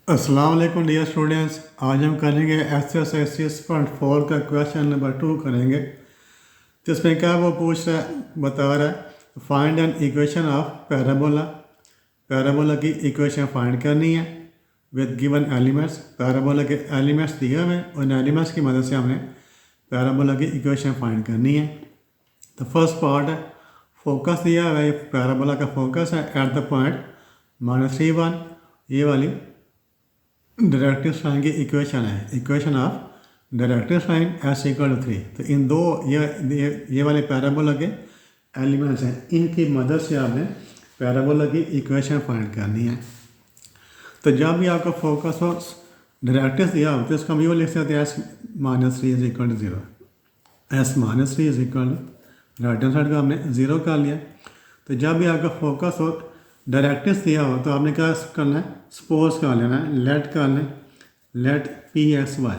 अस्सलाम वालेकुम dear students. आज हम करेंगे एक्सरसाइज 6.4 का क्वेश्चन नंबर 2 करेंगे। तो इसमें क्या वो पूछ रहा है, बता रहा है find an equation of parabola. Parabola की इक्वेशन फाइंड करनी है विद गिवन एलिमेंट्स। पैराबोला के एलिमेंट्स दिए हुए हैं, उन एलिमेंट्स की मदद से हमने पैराबोला की इक्वेशन फाइंड करनी है। तो फर्स्ट पार्ट है फोकस दिया हुआ है, पैराबोला का फोकस है एट द पॉइंट -3 1। ये वाली डायरेक्टिव लाइन की इक्वेशन है, equation of directive line S equal to 3। तो इन दो ये वाले पैराबोला के एलिमेंट्स हैं, इनकी मदद से आपने पैराबोला की इक्वेशन फाइंड करनी है। तो जब भी आपका फोकस हो डायरेक्टिव दिया हो तो इसका हम ये लिख सकते हैं S-3 is equal to 0। S-3 is equal to right hand side का हमने 0 कर लिया। तो जब भी आपका फोकस हो डायरेक्टिव दिया हो तो आपने क्या करना है, सपोज कर लेना है, लेट कर लें, let P(x(y)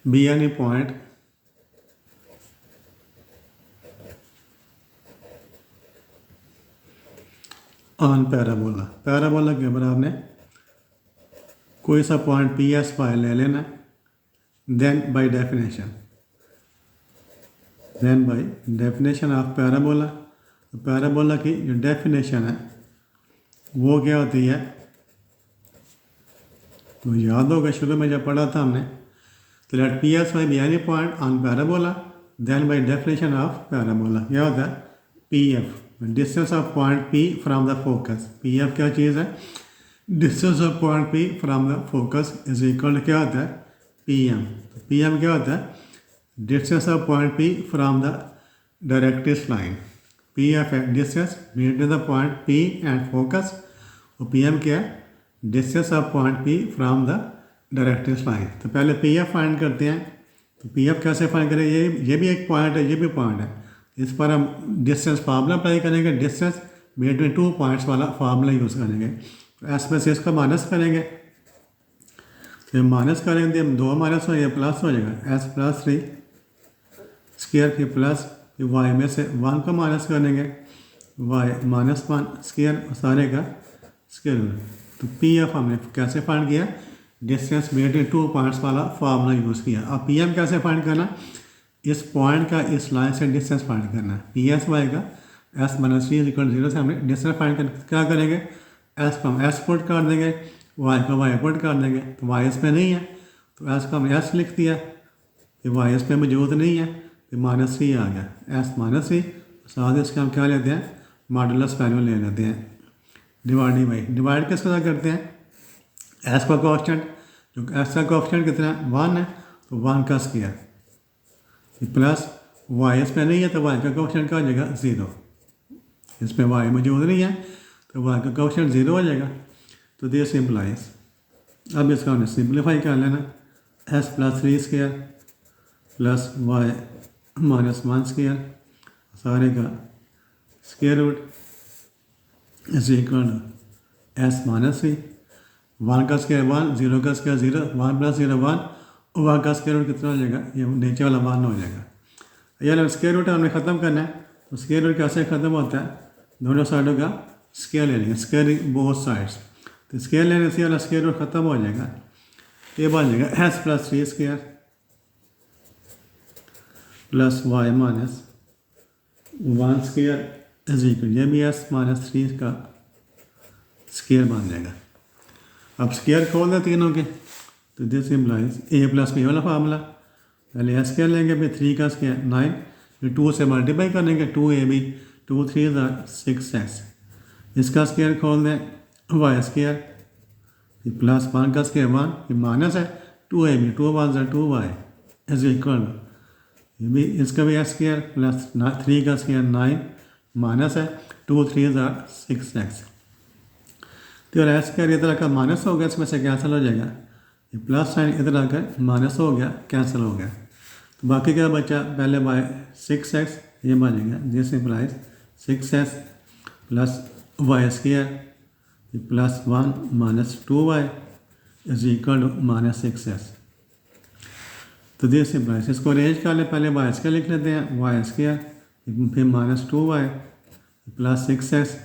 be any point on parabola. Parabola के ऊपर आपने कोई सा पॉइंट P(x(y) ले लेना है। Then by definition of parabola, parabola की जो डेफिनेशन है वो क्या होती है, तो याद होगा शुरू में जब पढ़ा था हमने, तो let P(x(y) be any point on parabola, then by definition of parabola क्या होता है, PF distance of point P from the focus. PF क्या चीज़ है, distance of point P from the focus is equal क्या होता है, PM। तो PM क्या होता है, distance of point P from the directrix line. PF है distance between the point P and focus, और PM क्या है, distance of point P from the directrix line. तो पहले PF फाइंड करते हैं। तो PF कैसे फाइंड करें, ये भी एक पॉइंट है, ये भी पॉइंट है। इस पर हम डिस्टेंस फार्मूला अप्लाई करेंगे, डिस्टेंस बिटवीन 2 पॉइंट्स वाला फार्मूला यूज़ करेंगे। तो S में से इसका माइनस करेंगे, तो माइनस करेंगे, हम 2 माइनस हो, ये प्लस हो जाएगा, S+3 स्क्वायर के प्लस y में से 1 का माइनस करेंगे, y -1 स्क्वायर सारे का स्क्वायर। तो PF हमने कैसे फाइंड किया, डिस्टेंस बिटवीन 2 पॉइंट्स वाला फार्मूला यूज़ किया। अब PM कैसे फाइंड करना, इस पॉइंट का इस लाइन से डिस्टेंस फाइंड करना है। PS(y) का S-3 इज इक्वल 0 से हमने डिस्टेंस फाइंड कर क्या करेंगे, S को हम S पुट कर देंगे, Y को Y पुट कर देंगे। तो Y इस पे नहीं है तो S को हमने S लिख दिया, Y इस पे मौजूद नहीं है, तो -3 आ गया, S-3। साथ इसके हम क्या लेते हैं, मॉडुलस वैल्यू ले लेते हैं, डिवाइड किसके साथ करते हैं, S का कोएफिशिएंट, जो S का कोएफिशिएंट कितना है, 1 है, तो 1 का स्क्वायर प्लस Y इस पे नहीं है तो Y का कोएफिशिएंट क्या हो जाएगा, 0। इस पे Y मौजूद नहीं है तो Y का कोएफिशिएंट 0 हो जाएगा। तो दिस सिंपलाइज, अब इसका हमने सिंप्लीफाई कर लेना, S+3 square plus Y -1 square सारे का square root is equal S-3। 1 का स्क्वायर 1, 0 का स्क्वायर 0, 1 + 0 1, और 1 का स्क्वायर रूट कितना हो जाएगा, ये नीचे वाला 1 हो जाएगा। यार स्क्वायर रूट हमने ख़त्म करना है, तो स्क्वायर रूट कैसे ख़त्म होता है, दोनों साइडों का स्क्वायर ले लेंगे, स्क्वायर बोथ साइड्स। तो स्क्वायर लेने से वाला स्क्वायर रूट ख़त्म हो जाएगा, ये बन जाएगा S+3 square plus Y -1 square is equal, ये भी S-3 का स्क्वायर बन जाएगा। अब स्क्वायर खोल दें तीनों के, तो दिस इम्प्लाइज A+B वाला फार्मूला, पहले S स्क्वायर लेंगे, फिर 3 का स्क्वायर 9, फिर 2 से मल्टीप्लाई करेंगे, 2AB 2 3 6x। इसका स्क्वायर खोल दें, Y स्क्वायर फिर प्लस 1 का स्क्वायर 1, फिर माइनस है 2AB 2 1 2y इज इक्वल, ये भी इसका भी S स्क्वायर प्लस 3 का स्क्वायर 9 माइनस है 2 3 6x। तो यार S स्क्वायर इधर का माइनस हो गया, इसमें से कैंसिल हो जाएगा, ये प्लस साइन इधर आकर माइनस हो गया, कैंसिल हो गया। तो बाकी क्या बचा, पहले बाय 6x ये बनेगा, this implies 6x plus Y square plus 1 - 2y is equal to -6x। तो दिस सिंपलाइज, इसको अरेंज कर लें, पहले y स्क्वायर लिख लेते हैं, y स्क्वायर फिर -2y प्लस 6x,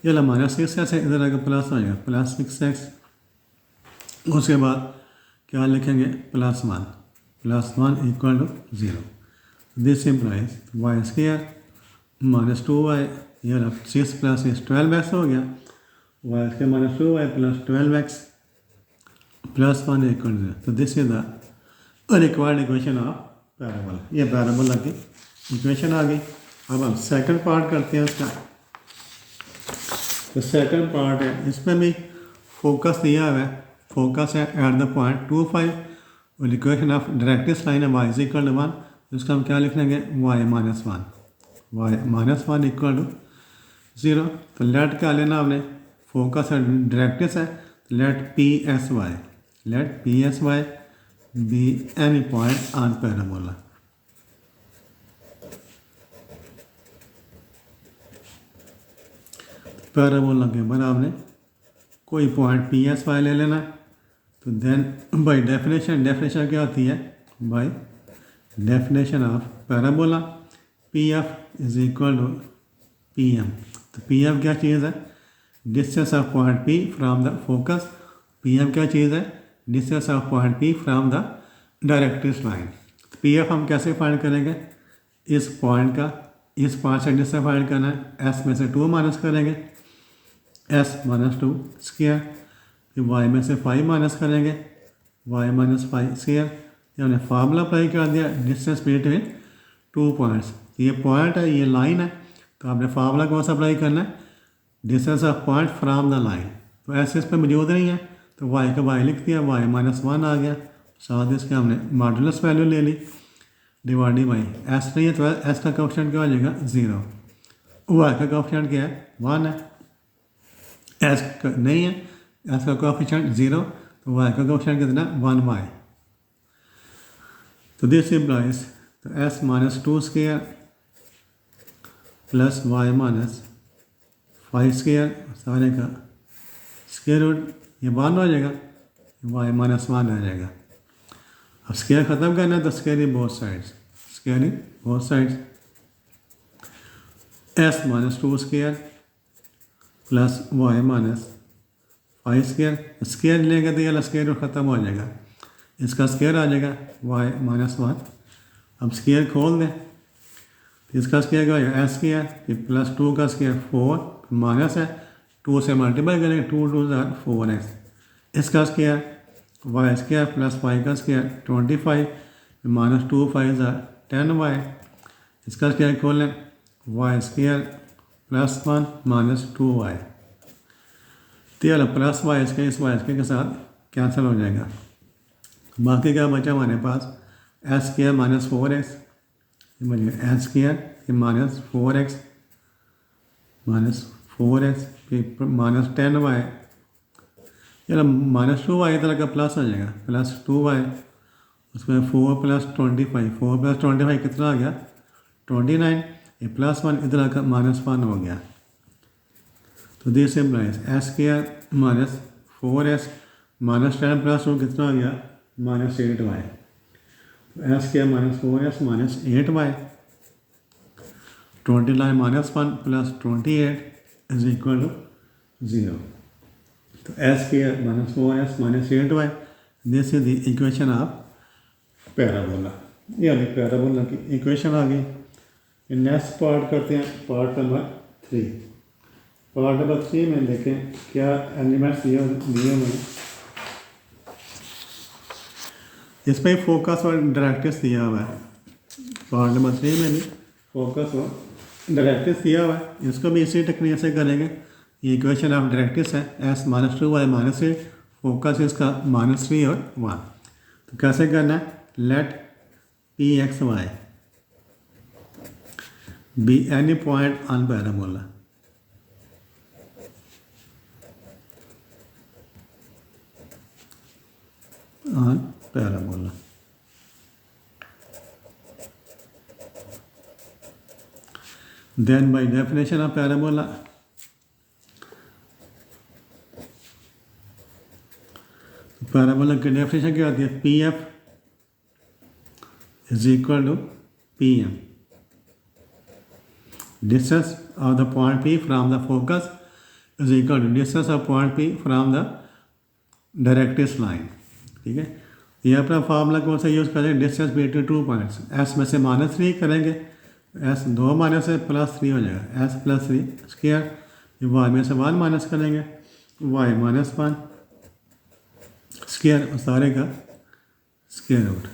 ये ला -6x है, इधर आगे प्लस आ जाएगा +6x। उसके बाद क्या लिखेंगे +1 +1 = 0। दिस इम्प्लाइज y² -2y, ये 6 + 6 12x हो गया, y² -2y + 12x +1 = 0। तो this is the required equation of parabola. ये पैराबोला की इक्वेशन आ गई। अब हम सेकंड पार्ट करते हैं उसका। तो सेकंड पार्ट है, इसमें भी फोकस दिया हुआ है। फोकस है एट द पॉइंट 2, 5 और इक्वेशन ऑफ डायरेक्ट्रिक्स लाइन है y = 1। इसका हम क्या लिख लेंगे y - 1 = 0। तो लेट क्या लेना हमने, फोकस है डायरेक्ट्रिक्स है, तो let PSY be any point on parabola. Parabola के ऊपर आपने कोई पॉइंट PSY ले लेना। तो देन बाय डेफिनेशन क्या होती है, bye definition of parabola PF = PM। तो PM क्या चीज़ है, distance of point P from the focus. PM क्या चीज़ है, distance of point P from the directrix line. तो PF हम कैसे फाइंड करेंगे, इस पॉइंट से डिस्टेंस फाइंड करना है, S में से 2 माइनस करेंगे, S - 2 स्क्वायर, फिर Y में से 5 माइनस करेंगे, Y - 5 स्क्वायर। हमने फार्मूला अप्लाई कर दिया डिस्टेंस बिटवीन 2 पॉइंट्स। ये पॉइंट है, ये लाइन है, तो आपने फार्मूला कौन सा अप्लाई करना है, distance of point from the line. तो ऐसे इस पर मौजूद नहीं है, तो y का y लिख दिया, y - 1 आ गया। साथ इसके हमने मॉडुलस वैल्यू ले ली, डिवाइडेड बाई s नहीं है तो s का कोएफिशिएंट क्या हो जाएगा 0, y का कोएफिशिएंट क्या है 1 है, s का नहीं है, s का कोएफिशिएंट 0, तो y का कोएफिशिएंट कितना 1y। तो दिस इम्प्लाइज तो s - 2 square plus y - 5 square सारे का स्क्वायर रूट, ये 1 हो जाएगा, y - 1 आ जाएगा। अब स्क्वायर ख़त्म करना है तो square in both sides, s - 2 square plus y - 5 square. Square लेंगे तो ये स्क्वायर रूट ख़त्म हो जाएगा, इसका स्क्वायर आ जाएगा y - 1। अब स्क्वायर खोल दें, इसका स्क्वायर क्या हो जाएगा s² फिर प्लस 2 का स्क्वायर 4 माइनस है 2 से मल्टीप्लाई करेंगे, 2 2 4x, इसका स्क्वायर y² प्लस 5 का स्क्वायर 25 -2 5 10y, इसका स्क्वायर खोलें y² प्लस 1 -2y, तो ये प्लस y² इस y² के साथ कैंसिल हो जाएगा। बाकी क्या बचा हमारे पास s² - 4x, s² -4x फिर -10y, यार -2y तरह का प्लस आ जाएगा, प्लस 2y, उसमें 4 + 25, 4 + 25 कितना आ गया 29, ये +1 इधर का -1 हो गया। तो दिस इम्प्लाइज s² - 4s -10 + 2 कितना आ गया -8y। s² - 4s -8y, 29 -1 + 28 = 0। तो s² - 4s -8y, this is the equation of parabola. यानी पैराबोला की इक्वेशन आ गई। नेक्स्ट पार्ट करते हैं, पार्ट नंबर 3। पार्ट नंबर 3 में देखें क्या एलिमेंट्स दिए मैंने, इसमें फोकस और डायरेक्ट्रिक्स दिया हुआ है। पार्ट नंबर 3 में भी फोकस और डायरेक्ट्रिक्स दिया हुआ है, इसको भी इसी टेक्निक से करेंगे। ये इक्वेशन ऑफ डायरेक्ट्रिक्स है s - 2y -8, फोकस इसका -3 और 1। तो कैसे करना है, let PXY be any point on parabola. On parabola, then by definition of parabola की डेफिनेशन क्या होती है, PF = PM, distance of the point P from the focus is equal to distance of point P from the directrix line. ठीक है, ये अपना formula कौन सा यूज़ करेंगे, डिस्टेंस बिटवीन 2 पॉइंट्स, एस में से -3 करेंगे, एस 2 माइनस है +3 हो जाएगा, एस +3 स्क्वायर, वाई में से 1 माइनस करेंगे, वाई -1 स्क्वायर, सारे का स्क्वायर रूट।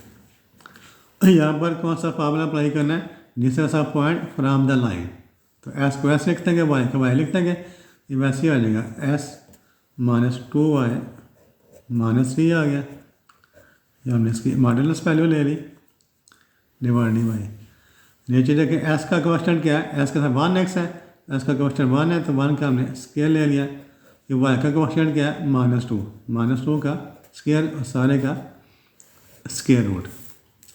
यहाँ पर कौन सा फार्मूला अप्लाई करना है, distance of point from the line, तो एस को एस लिख देंगे, वाई को वाई लिख देंगे, ये वैसे ही आ जाएगा, एस -2y -3 आ गया, ये हमने इसकी मॉडुलस वैल्यू ले ली, डिवाइडेड बाई नीचे देखें एस का क्वेश्चन क्या है, एस का 1x है, एस का क्वेश्चन 1 है तो 1 का हमने स्केयर ले लिया, ये वाई का क्वेश्चन क्या है -2 का स्केयर और सारे का स्केयर रूट।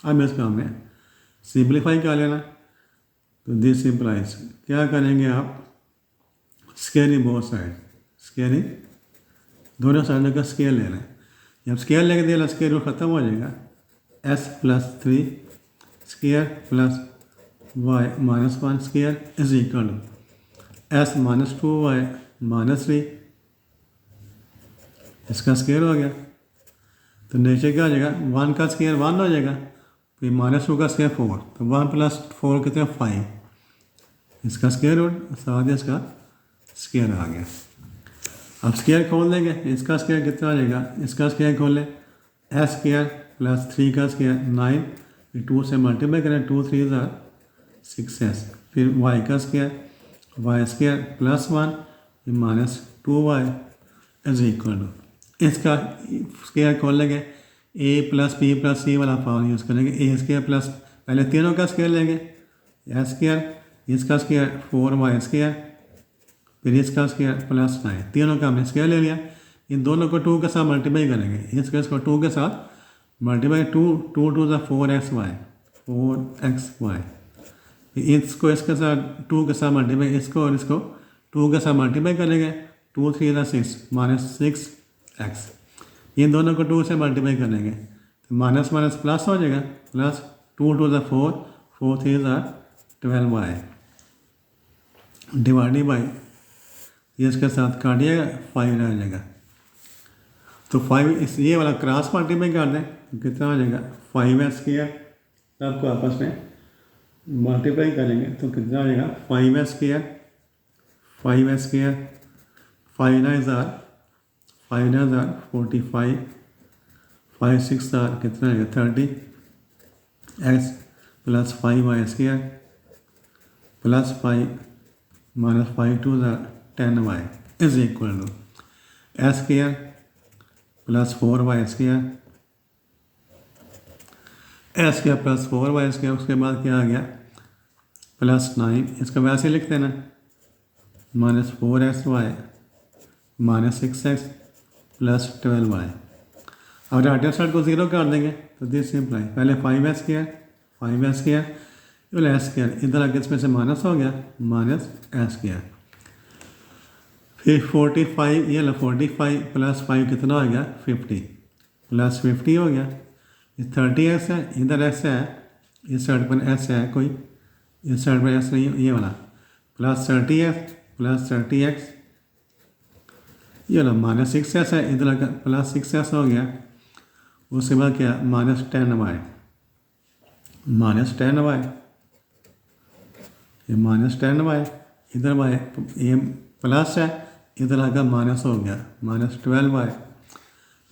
अब इसका हमने सिंप्लीफाई कर लेना, तो दिस सिंप्लाइज क्या करेंगे आप, स्केयरिंग बोथ साइड, स्केयरिंग दोनों साइडों का स्केयर लेना है, जब स्केयर लेके दिया स्केयर रूट खत्म हो जाएगा, S +3 square plus Y -1 square is equal to S -2y -3, इसका स्केयर हो गया, तो नीचे क्या हो जाएगा, 1 का स्केयर 1 हो जाएगा, फिर -2 का स्केयर 4, तो 1 + 4 कितने 5, इसका स्केयर रूट, साथ ही इसका स्केयर आ गया। अब स्केयर खोल देंगे, इसका स्केयर कितना आ जाएगा, इसका स्केयर खोल लें, एस स्केयर +3 का स्केयर 9, फिर 2 से मल्टीप्लाई करें, 2 3 6s, फिर वाई का स्केयर, वाई स्केयर +1 फिर -2y इज इक्वल टू, इसका स्केयर खोल लेंगे, a + b + c वाला फॉर्मूला यूज़ करेंगे, a स्केयर प्लस पहले तीनों का स्केयर लेंगे, एस स्केयर, इसका स्केयर 4y स्केयर, फिर इसका स्केयर +9, तीनों का हमने स्केयर ले लिया, इन दोनों को 2 के साथ मल्टीप्लाई करेंगे, इसको 2 के साथ मल्टीप्लाई, 2 2 2 4xy 4xy, इसको इसके साथ 2 के साथ मल्टीप्लाई, इसको और इसको 2 के साथ मल्टीप्लाई करेंगे, 2 3 6 -6x, इन दोनों को 2 से मल्टीप्लाई करेंगे, तो माइनस माइनस प्लस हो जाएगा, प्लस 2 2 4 4 3 12y डिवाइडेड बाई, ये इसके साथ काटिएगा 5 रह जाएगा, तो 5 इस ये वाला क्रॉस मल्टीप्लाई कर दें, कितना हो जाएगा 5s स्क्वायर, सबको आपस में मल्टीप्लाई करेंगे तो कितना हो जाएगा 5s स्क्वायर 5 9 45, 5 6 कितना है 30x plus 5y square plus 5 -5 2 10y is equal to S square plus 4y square, S square plus 4y square, उसके बाद क्या आ गया +9, इसका वैसे लिख देना -4xy -6x प्लस 12y, अब राइट हैंड साइड को 0 कर देंगे तो दिस सिंप्लाई, पहले 5s स्क्वायर बोले एस स्क्वायर, इधर आगे इसमें से माइनस हो गया -s स्क्वायर, फिर 45 ये 45 प्लस 5 कितना हो गया 50 प्लस 50 हो गया, ये 30x है, इधर s है, इस साइड पर s है कोई, इस साइड पर s नहीं, ये वाला प्लस 30x प्लस 30x, ये वाला -6s है, इधर आकर प्लस 6s हो गया, उसके बाद क्या -10y ये -10y, इधर y ये प्लस है, इधर आकर माइनस हो गया -12y,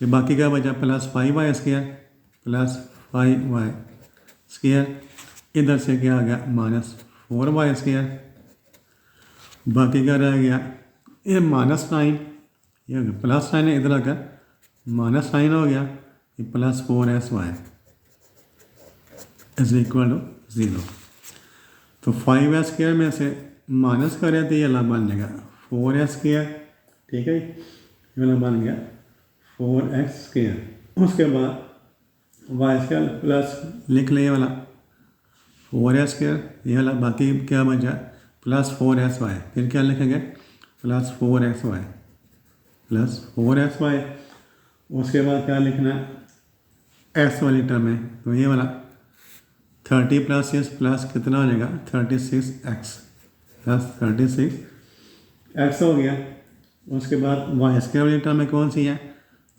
ये बाकी का बचा plus 5y square plus 5y square, इधर से क्या आ गया -4y स्क्वायर, बाकी का रह गया ये -9, ये +9 है, इधर आकर -9 हो गया, ये plus 4sy is equal to 0, तो 5s स्क्वायर में से माइनस करें तो ये वाला बन जाएगा 4s स्क्वायर, ठीक है, ये वाला बन गया 4x स्क्वायर, उसके बाद y स्क्वायर प्लस लिख लें ये वाला 4s स्क्वायर, ये वाला बाकी क्या बचा प्लस 4sy, फिर क्या लिखेंगे प्लस 4xy प्लस 4xy, उसके बाद क्या लिखना है s वाली टर्म में, तो ये वाला 30 प्लस s प्लस कितना हो जाएगा 36x प्लस 36x हो गया, उसके बाद वाई स्क्वायर वाली टर्म में कौन सी है,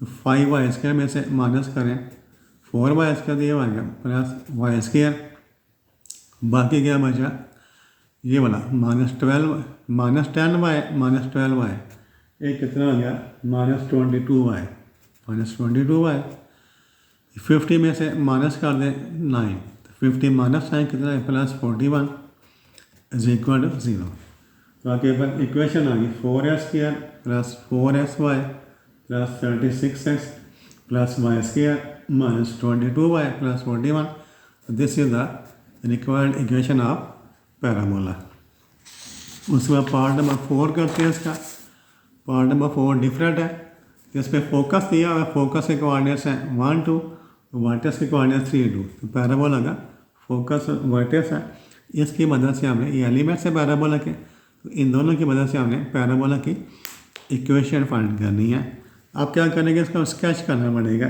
तो 5y² में से माइनस करें 4y² ये बन गया प्लस y², बाकी क्या बचा ये वाला -12 -10y -12y, ये कितना हो गया -22y 50 में से माइनस कर दें 9, तो 50 माइनस 9 कितना है +41 इज इक्वल टू 0। तो आपके पास इक्वेशन आ गई 4s² + 4sy + 36x + y² -22y + 41। This is the required equation of parabola. उसके बाद पार्ट नंबर 4 करते हैं इसका। पार्ट नंबर 4 डिफरेंट है, इस पर फोकस दिया हुआ है, फोकस के कोऑर्डिनेट्स हैं 1 2, वर्टेक्स के कोऑर्डिनेट्स 3 2। तो पैराबोला का फोकस वर्टेक्स है, इसकी मदद से हमने ये एलिमेंट्स है पैराबोला के, तो इन दोनों की मदद से हमने पैराबोला की इक्वेशन फाइंड करनी है। अब क्या करेंगे, इसका स्केच करना पड़ेगा।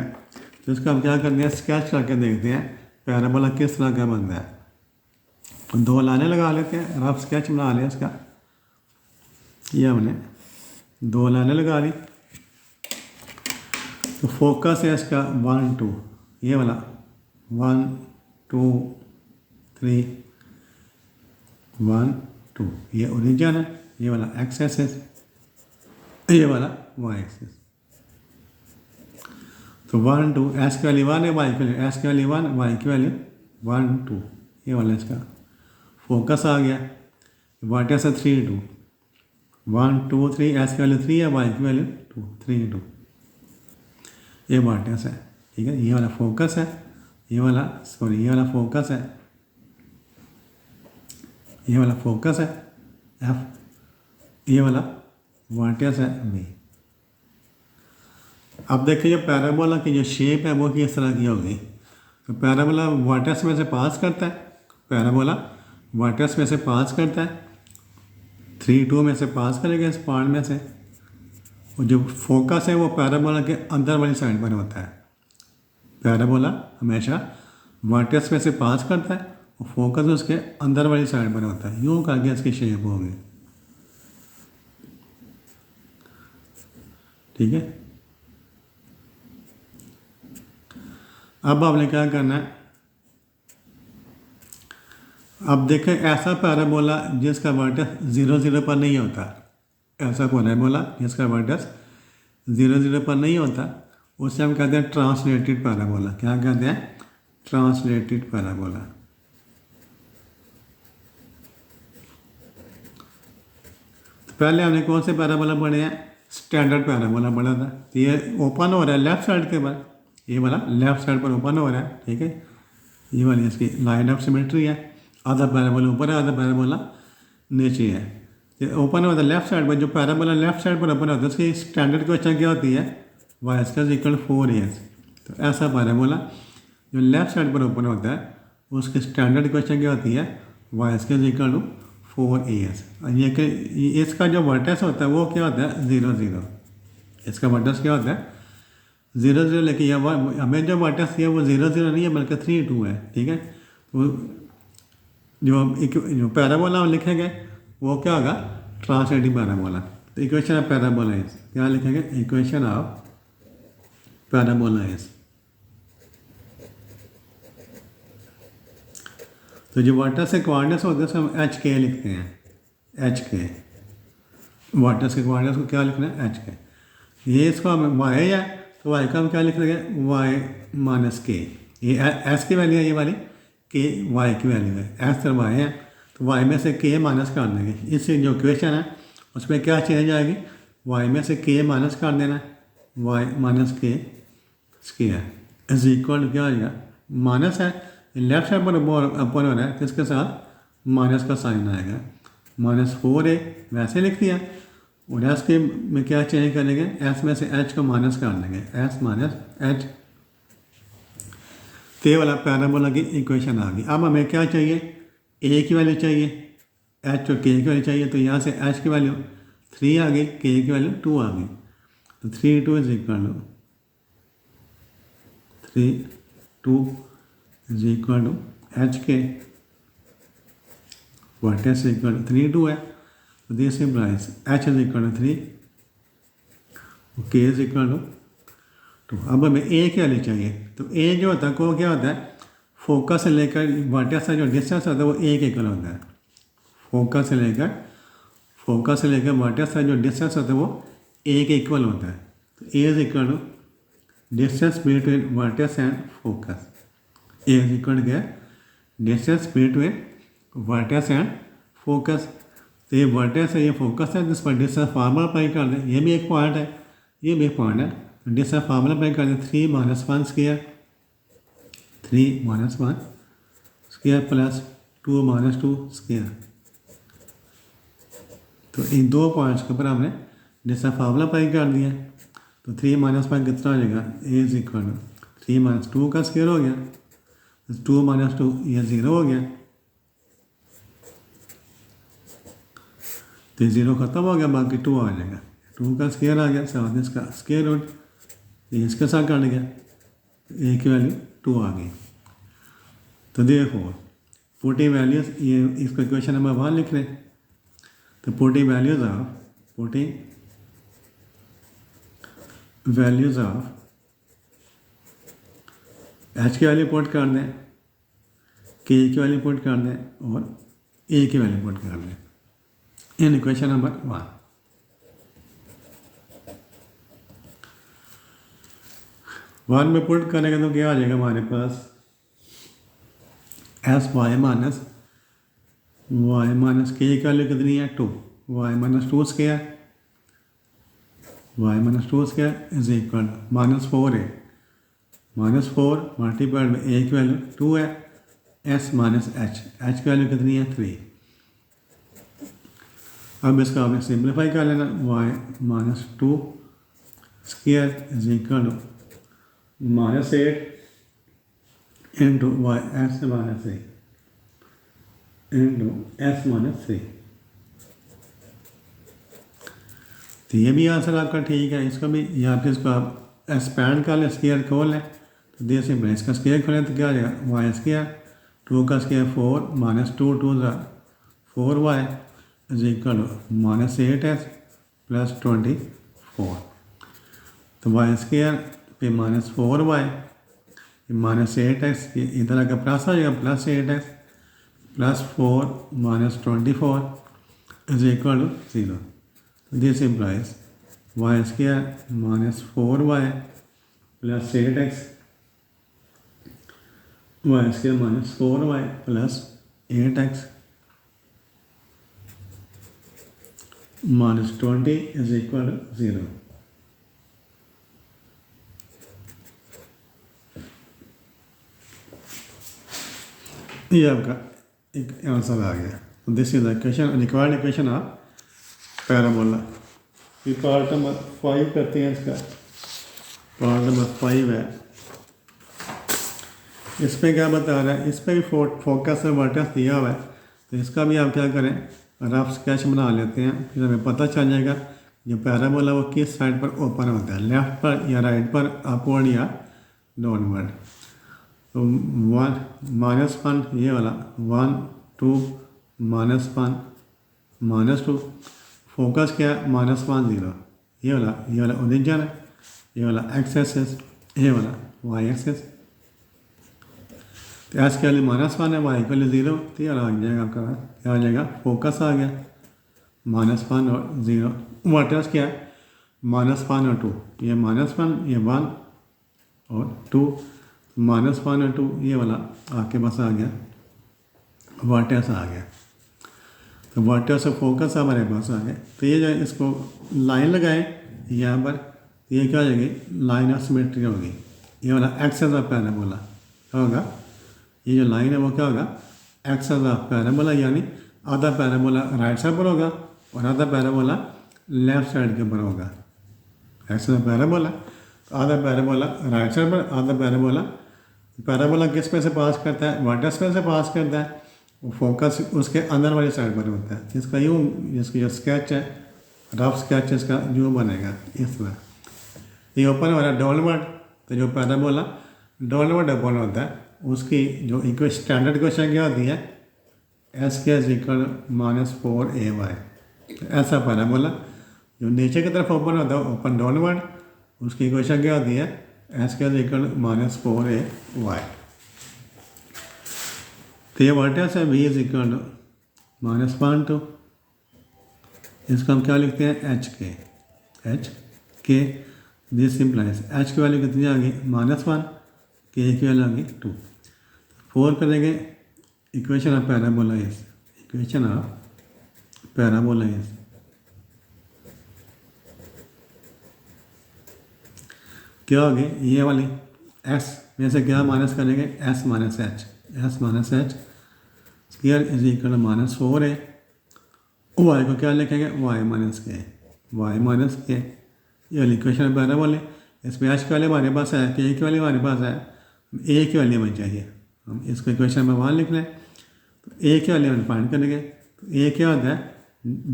तो इसका हम क्या करते हैं, स्केच करके देखते हैं पैराबोला किस तरह का बनता है। 2 लाइनें लगा लेते हैं, रफ स्केच बना लिया इसका। ये हमने 2 लाइनें लगा ली। तो फोकस है इसका 1 2, ये वाला 1 2 3 1 2, ये ओरिजिन है, ये वाला एक्स एक्सिस, ये वाला वाई एक्सिस। तो 1 2 एस की वैल्यू 1 है, वाई की वैल्यू एस की वैल्यू 1, वाई की वैल्यू 1 2, ये वाला इसका फोकस आ गया। वर्टेक्स है 3 2, 1 2 3, एस की वैल्यू 3 है, वाई की वैल्यू 2 3 2, ये वर्टेक्स है। ठीक है, ये वाला फोकस है, ये वाला ये वाला फोकस है, ये वाला फोकस है एफ, ये वाला वर्टेक्स है वी। अब देखिए जो पैराबोला की जो शेप है वो किस तरह की होगी। तो पैराबोला वर्टेक्स में से पास करता है, पैराबोला वर्टेक्स में से पास करता है, 3 2 में से पास करेगा इस पॉइंट में से, और जो फोकस है वो पैराबोला के अंदर वाली साइड पर होता है। पैराबोला हमेशा वर्टेक्स में से पास करता है और फोकस उसके अंदर वाली साइड पर होता है। यूँ करके इसकी शेप होगी। ठीक है, अब आपने क्या करना है, अब देखें ऐसा पैराबोला जिसका वर्टेक्स 0 0 पर नहीं होता, ऐसा पैराबोला जिसका वर्टेक्स 0 0 पर नहीं होता, उसे हम कहते हैं ट्रांसलेटेड पैराबोला। क्या कहते हैं, ट्रांसलेटेड पैराबोला। तो पहले हमने कौन से पैराबोला पढ़े हैं, स्टैंडर्ड पैराबोला पढ़ा था। तो ये ओपन हो रहा है लेफ्ट साइड के बाद, ये वाला लेफ्ट साइड पर ओपन हो रहा है। ठीक है, ये वाली इसकी लाइन ऑफ सिमेट्री है, आधा पैराबोला ऊपर है, आधा पैराबोला नीचे है। ये ओपन होता है लेफ्ट साइड पर, जो पैराबोला लेफ्ट साइड पर ओपन होता है उसकी स्टैंडर्ड क्वेश्चन क्या होती है, y² इक्वल 4as। तो ऐसा पैराबोला जो लेफ्ट साइड पर ओपन होता है उसकी स्टैंडर्ड क्वेश्चन क्या होती है, y² इक्वल टू 4as। ये इसका जो वर्टेक्स होता है वो क्या होता है 0 0, इसका वर्टेक्स क्या होता है 0 0, लेकिन यह हमें जो वर्टेक्स है वो 0 0 नहीं है बल्कि 3 2 है। ठीक है, तो जो पैराबोला हम लिखेंगे वो क्या होगा, ट्रांसलेटिंग पैराबोला। तो इक्वेशन ऑफ पैराबोला इज, क्या लिखेंगे, इक्वेशन ऑफ पैराबोला इज। तो जो वर्टेक्स के कोऑर्डिनेट्स होते हैं हम HK लिखते हैं, HK। वर्टेक्स के कोऑर्डिनेट्स को क्या लिखना है, HK। ये इसको हम y है तो y का हम क्या लिख देंगे, y - k। ये s की वैल्यू है, ये वाली k y की वैल्यू है, s और y है, तो y में से k माइनस कर देंगे। इससे जो इक्वेशन है उसमें क्या चेंज आएगी, y में से k माइनस कर देना, y - k square is equal to क्या आ जाएगा, माइनस है लेफ्ट साइड पर अपर हो रहा है तो इसके साथ माइनस का साइन आएगा, -4a वैसे लिख दिया, और एस के में क्या चेंज करेंगे, एस में से एच को माइनस कर देंगे, एस - एच। ते वाला पैराबोला की इक्वेशन आ गई। अब हमें क्या चाहिए, ए की वैल्यू चाहिए, एच और के की वैल्यू चाहिए। तो यहाँ से एच की वैल्यू 3 आ गई, के की वैल्यू 2 आ गई। तो 3 2 is equal to 3 2 is equal to H K, vertex equal to 3 2 है। तो this implies h is equal to 3 K is equal to अब हमें ए की वैल्यू चाहिए। तो ए जो होता है वो क्या होता है, फोकस से लेकर वर्टेक्स का जो डिस्टेंस होता है वो ए के इक्वल होता है। फोकस से लेकर वर्टेक्स का जो डिस्टेंस होता है वो ए के इक्वल होता है। तो a is equal to distance between vertex and focus. A is equal to distance between vertex and focus. तो ये वर्टेक्स है, ये फोकस है, जिस पर डिस्टेंस फार्मूला अप्लाई कर दें। ये भी एक पॉइंट है, ये भी एक पॉइंट है। डिस्टेंस फार्मूला अप्लाई कर दें 3 - 1 स्क्वायर, 3 - 1 स्क्वायर प्लस 2 - 2 स्क्वायर। तो इन दो पॉइंट्स के ऊपर हमने डिस्टेंस फार्मूला अप्लाई कर दिया। तो 3 - 1 कितना हो जाएगा, ए इज इक्वल टू 3 - 2 का स्क्वायर हो गया, 2 - 2 ये 0 हो गया। तो 0 खत्म हो गया, बाकी 2 आ जाएगा। 2 का स्क्वायर आ गया, साथ इसका स्क्वायर रूट, इसके साथ काट गया, ए की वैल्यू 2 आ गई। तो देयरफॉर पुटिंग वैल्यूज, ये इसको इक्वेशन नंबर 1 लिख लें। तो पुटिंग वैल्यूज ऑफ एच की वैल्यू पुट कर दें, के की वैल्यू पुट कर दें और ए की वैल्यू पुट कर दें इन इक्वेशन नंबर 1। वन में पुट करेंगे तो क्या आ जाएगा हमारे पास, एस वाई माइनस के की वैल्यू कितनी है 2, Y minus 2 square, is equal -4 है, -4 मल्टीप्लाइड में ए की वैल्यू 2 है, एस माइनस एच की वैल्यू कितनी है 3। अब इसका आपने सिंप्लीफाई कर लेना, y - 2 square is equal to -8 into Y S minus 3 into S minus 3। तो ये भी आंसर आपका ठीक है। इसका भी या फिर इसको आप एक्सपैंड कर लें, स्क्वायर खोल लें, तो दे से इसका स्क्वायर खोलें तो क्या आ जाएगा, वाई स्क्वायर 2 का square 4 - 2 2 4y is equal to -8s plus 24। तो वाई स्क्वायर पे -4y -8x, इधर आकर प्लस आ जाएगा +8x plus 4 - 24 is equal to 0। This implies Y square -4y plus 8x, Y square -4y plus 8x -20 is equal to 0। ये आपका एक answer आ गया। This is the equation, required equation of parabola. ये पार्ट नंबर 5 करते हैं। इसका part number 5 है। इस पर क्या बता रहा है, इस पर भी फोकस और वर्टेक्स दिया हुआ है। तो इसका भी आप क्या करें, रफ स्केच बना लेते हैं, फिर हमें पता चल जाएगा जो पैराबोला वो किस साइड पर ओपन होता है, लेफ्ट पर या राइट पर, अपवर्ड या डाउनवर्ड। तो 1 -1 ये वाला 1 2 -1 -2, फोकस क्या है -1 0, ये वाला ओरिजिन है, ये वाला एक्स एक्सिस, ये वाला वाई एक्सिस। तो एस के लिए -1 है, वाई के लिए 0, तो ये आ जाएगा आपका, क्या आ जाएगा, फोकस आ गया -1 और 0। वर्टेक्स क्या है -1 और 2, ये -1 ये 1 और 2, -1 और 2 ये वाला आपके पास आ गया, वर्टेक्स आ गया। तो वर्टेक्स और फोकस हमारे पास आ गए। तो ये जो इसको लाइन लगाएं यहाँ पर, तो ये क्या हो जाएगी, लाइन ऑफ सिमेट्री होगी। ये वाला एक्सेस ऑफ पैराबोला क्या होगा, ये जो लाइन है वो क्या होगा, एक्सेस ऑफ पैराबोला, यानी आधा पैराबोला राइट साइड पर होगा और आधा पैराबोला लेफ्ट साइड के ऊपर होगा। एक्सेस ऑफ पैराबोला, आधा पैराबोला राइट साइड पर, आधा पैराबोला किस पे से पास करता है, वर्टेक्स पे से पास करता है, फोकस उसके अंदर वाली साइड पर होता है। जिसका यूँ, जिसकी जो स्केच है, रफ स्केच इसका यूँ बनेगा इस तरह। ये ओपन हो रहा है डाउनवर्ड, तो जो पैराबोला डाउनवर्ड ओपन होता है उसकी जो इक्वेशन, स्टैंडर्ड इक्वेशन क्या होती है, एस के इज इक्वल -4ay। ऐसा पैराबोला जो नीचे की तरफ ओपन होता है ओपन डाउनवर्ड, उसकी इक्वेशन क्या होती है, s² माइनस 4ay। तो ये वर्टेक्स है v इज इक्वल टू -1 इसको हम क्या लिखते हैं एच के। दिस इम्प्लाइज एच की वैल्यू कितनी आ गई -1, के की वैल्यू आ गई 2। 4 करेंगे equation of parabola is, equation of parabola is क्या हो गई, ये वाली x में से क्या माइनस करेंगे, s minus H square is equal to -4 है। y को क्या लिखेंगे, y माइनस के, ये वाली इक्वेशन पैराबोला है। इसमें h की वैल्यू हमारे पास है, k की वैल्यू हमारे पास है, a की वैल्यू हमें चाहिए, हम इसको इक्वेशन में वहाँ लिख लें। तो a की वैल्यू हम फाइंड करेंगे। तो a क्या होता है,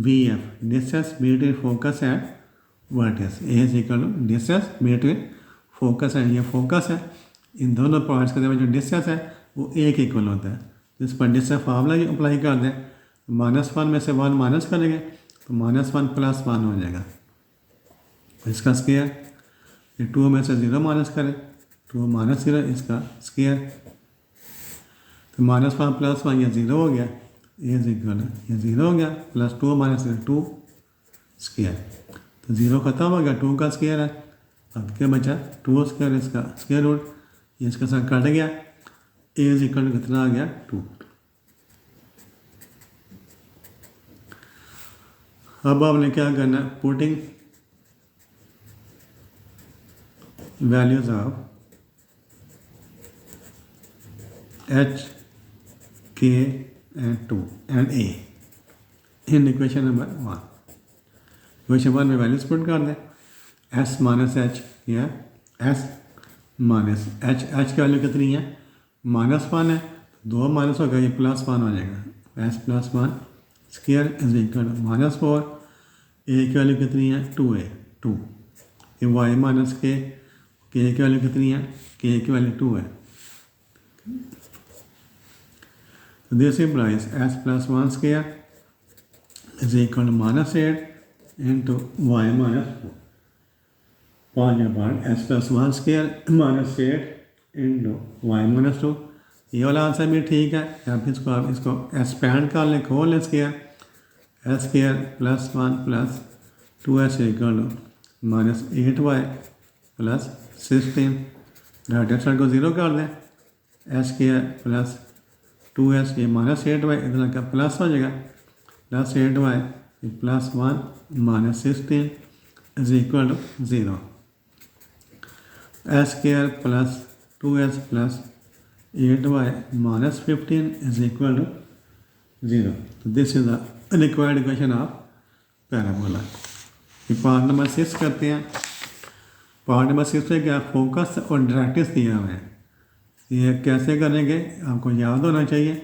VF distance between focus and vertex, a is equal to distance between focus and, ये फोकस है, इन दोनों पॉइंट्स के दरमियान जो डिस्टेंस है वो a के इक्वल होता है। तो इस पर डिस्टेंस फार्मूला अप्लाई कर दें, तो -1 में से 1 माइनस करेंगे तो -1 + 1 हो जाएगा, इसका स्क्वायर। ये 2 में से 0 माइनस करें, 2 - 0 इसका स्क्वायर। तो -1 + 1 ये 0 हो गया, ये 0 हो गया, प्लस 2 - 2 स्क्वायर। तो 0 खत्म हो गया, 2 का स्क्वायर है, अब क्या बचा 2 स्क्वायर, इसका स्क्वायर रूट, ये इसके साथ कट गया, ए इज इक्वल टू कितना आ गया 2। अब आपने क्या करना है, putting values of h, k and 2 and a in equation number 1। Equation 1 में वैल्यूज पुट कर दें, s माइनस एच या s माइनस एच, की वैल्यू कितनी है -1 है, 2 माइनस हो गया, ये +1 हो जाएगा, s + 1 square is equal -4, a की वैल्यू कितनी है 2a 2, ये y माइनस k की वैल्यू कितनी है, k की वैल्यू 2 है। This implies s + 1 square is equal to -8 into y minus 4, 5 part s + 1 square -8 into y minus 2। ये वाला आंसर भी ठीक है, आप इसको एक्सपैंड कर लें, खोल लें square, s square + 1 + 2s equal to -8y + 16, right hand side को 0 कर दें, s स्क्वायर + 2s, ये -8y इधर का प्लस हो जाएगा, +8y + 1 - 16 is equal to 0, s square + 2s + 8y - 15 is equal to 0। तो this is the required equation of parabola. ये पार्ट नंबर 6 करते हैं। पार्ट नंबर 6 में क्या फोकस और डायरेक्ट्रिक्स दिया हुआ है, ये कैसे करेंगे आपको याद होना चाहिए।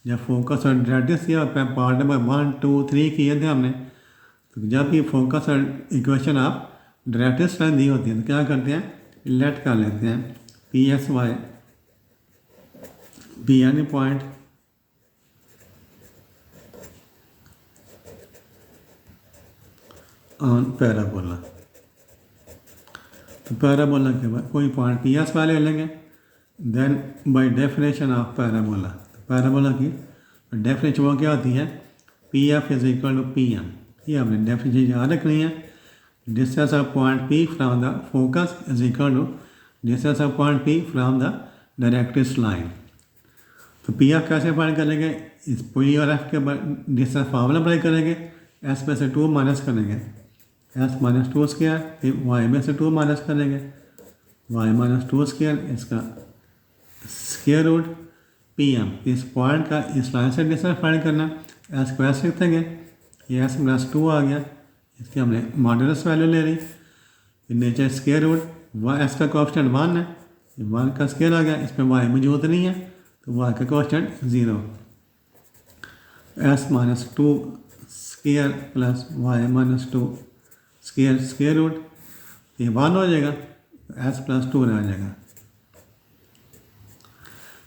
जब फोकस और डायरेक्ट्रिक्स दिया पार्ट नंबर 1, 2, 3 किए थे हमने, तो जब ये फोकस और इक्वेशन ऑफ डायरेक्ट्रिक्स दी होती है तो क्या करते हैं, लेट कर लेते हैं PSY be any point on parabola. तो पैराबोला के बाद कोई पॉइंट PS वाले ले लेंगे, then by definition of parabola, तो पैराबोला की डेफिनेशन वो क्या होती है, PF is equal to PM। ये हमने डेफिनेशन याद रखनी है। Distance of point P from the focus is equal to distance of point P from the directrix line. तो PF कैसे फाइंड करेंगे, इस P और F के डिस्टेंस फार्मूला अप्लाई करेंगे, S में से 2 माइनस करेंगे, s - 2 स्क्वायर, फिर y में से 2 माइनस करेंगे, y - 2 स्क्वायर, इसका स्क्वायर रूट PM। इस पॉइंट का इस लाइन से डिस्टेंस फाइंड करना, s को ऐसे लिखेंगे, ये s + 2 आ गया, इसकी हमने मॉडुलस वैल्यू ले ली, फिर नीचे स्क्वायर रूट, s का कॉन्स्टेंट 1 है, 1 का स्क्वायर आ गया, इसमें y मौजूद नहीं है तो y का constant 0, s - 2 square plus y - 2 square root, ये 1 हो जाएगा, s + 2 रह जाएगा।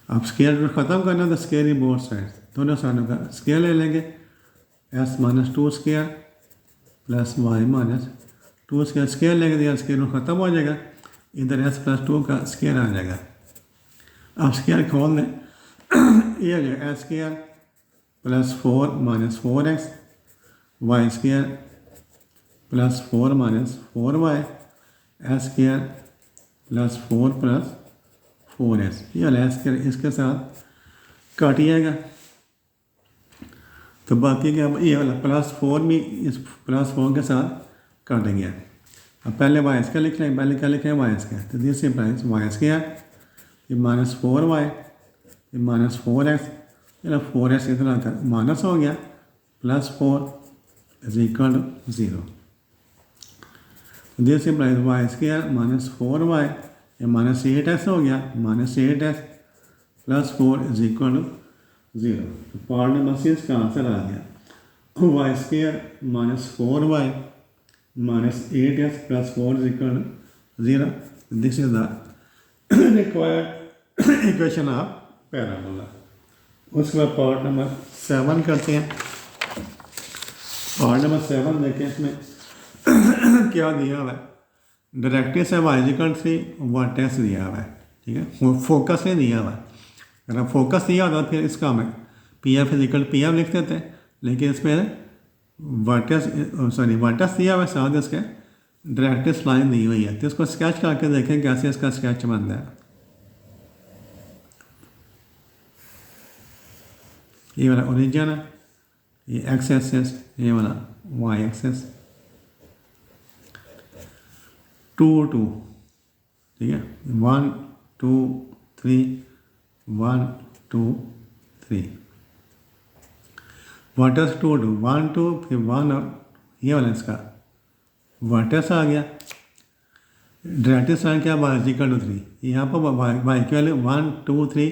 अब स्क्वायर रूट ख़त्म करना तो स्क्वायर बोथ साइड, दोनों साइडों का स्क्वायर ले लेंगे, s - 2 square plus Y minus two square, square लेके दिया, स्क्वायर ख़त्म हो जाएगा, इधर एस प्लस टू का स्क्वायर आ जाएगा। अब स्क्वायर खोल दें, ये हो जाएगा S square plus 4 minus 4x Y square plus 4 minus 4y S square plus 4 plus 4s, ये वाला एस स्क्वायर इसके साथ काट जाएगा। तो बाकी क्या, ये वाला प्लस 4 भी इस प्लस 4 के साथ काटेंगे। अब पहले वाई स्क्वायर लिख लें, पहले क्या लिखें वाई स्क्वायर, तो दिस इंप्लाइज वाई स्क्वायर ये माइनस 4y ये माइनस 4x, ये 4x इतना का माइनस हो गया, plus 4 is equal to 0। This implies Y square minus 4y ये माइनस 8x हो गया, minus 8x plus 4 is equal to 0। तो पार्ट नंबर 6 का आंसर आ गया Y square minus 4y minus 8x plus 4 is equal to 0। This is the required equation of parabola. उसके बाद part number 7 करते हैं। पार्ट नंबर 7 देखें, इसमें क्या दिया हुआ है, डायरेक्ट्रिक्स है वाई इक्वल 3, वर्टेक्स दिया हुआ है, ठीक है, फोकस नहीं दिया हुआ है। अगर फोकस दिया होता फिर इसका हमें P F equal P F लिख देते, लेकिन इसमें वर्टेक्स दिया हुआ है, साथ इसके डायरेक्ट्रिक्स लाइन दी हुई है। तो इसको स्केच करके देखें कैसे इसका स्केच बनता है। ये वाला ओरिजिन है, ये एक्स एक्सेस, ये वाला वाई एक्सेस, 2 2, ठीक है, 1 2 3 1 2 3, वर्टेक्स 2 2 1 2 फिर 1 और ये वाला इसका वर्टेक्स आ गया। डायरेक्ट्रिक्स लाइन क्या, वाई इक्वल टू 3, यहाँ पर वाई की वैल्यू 1 2 3,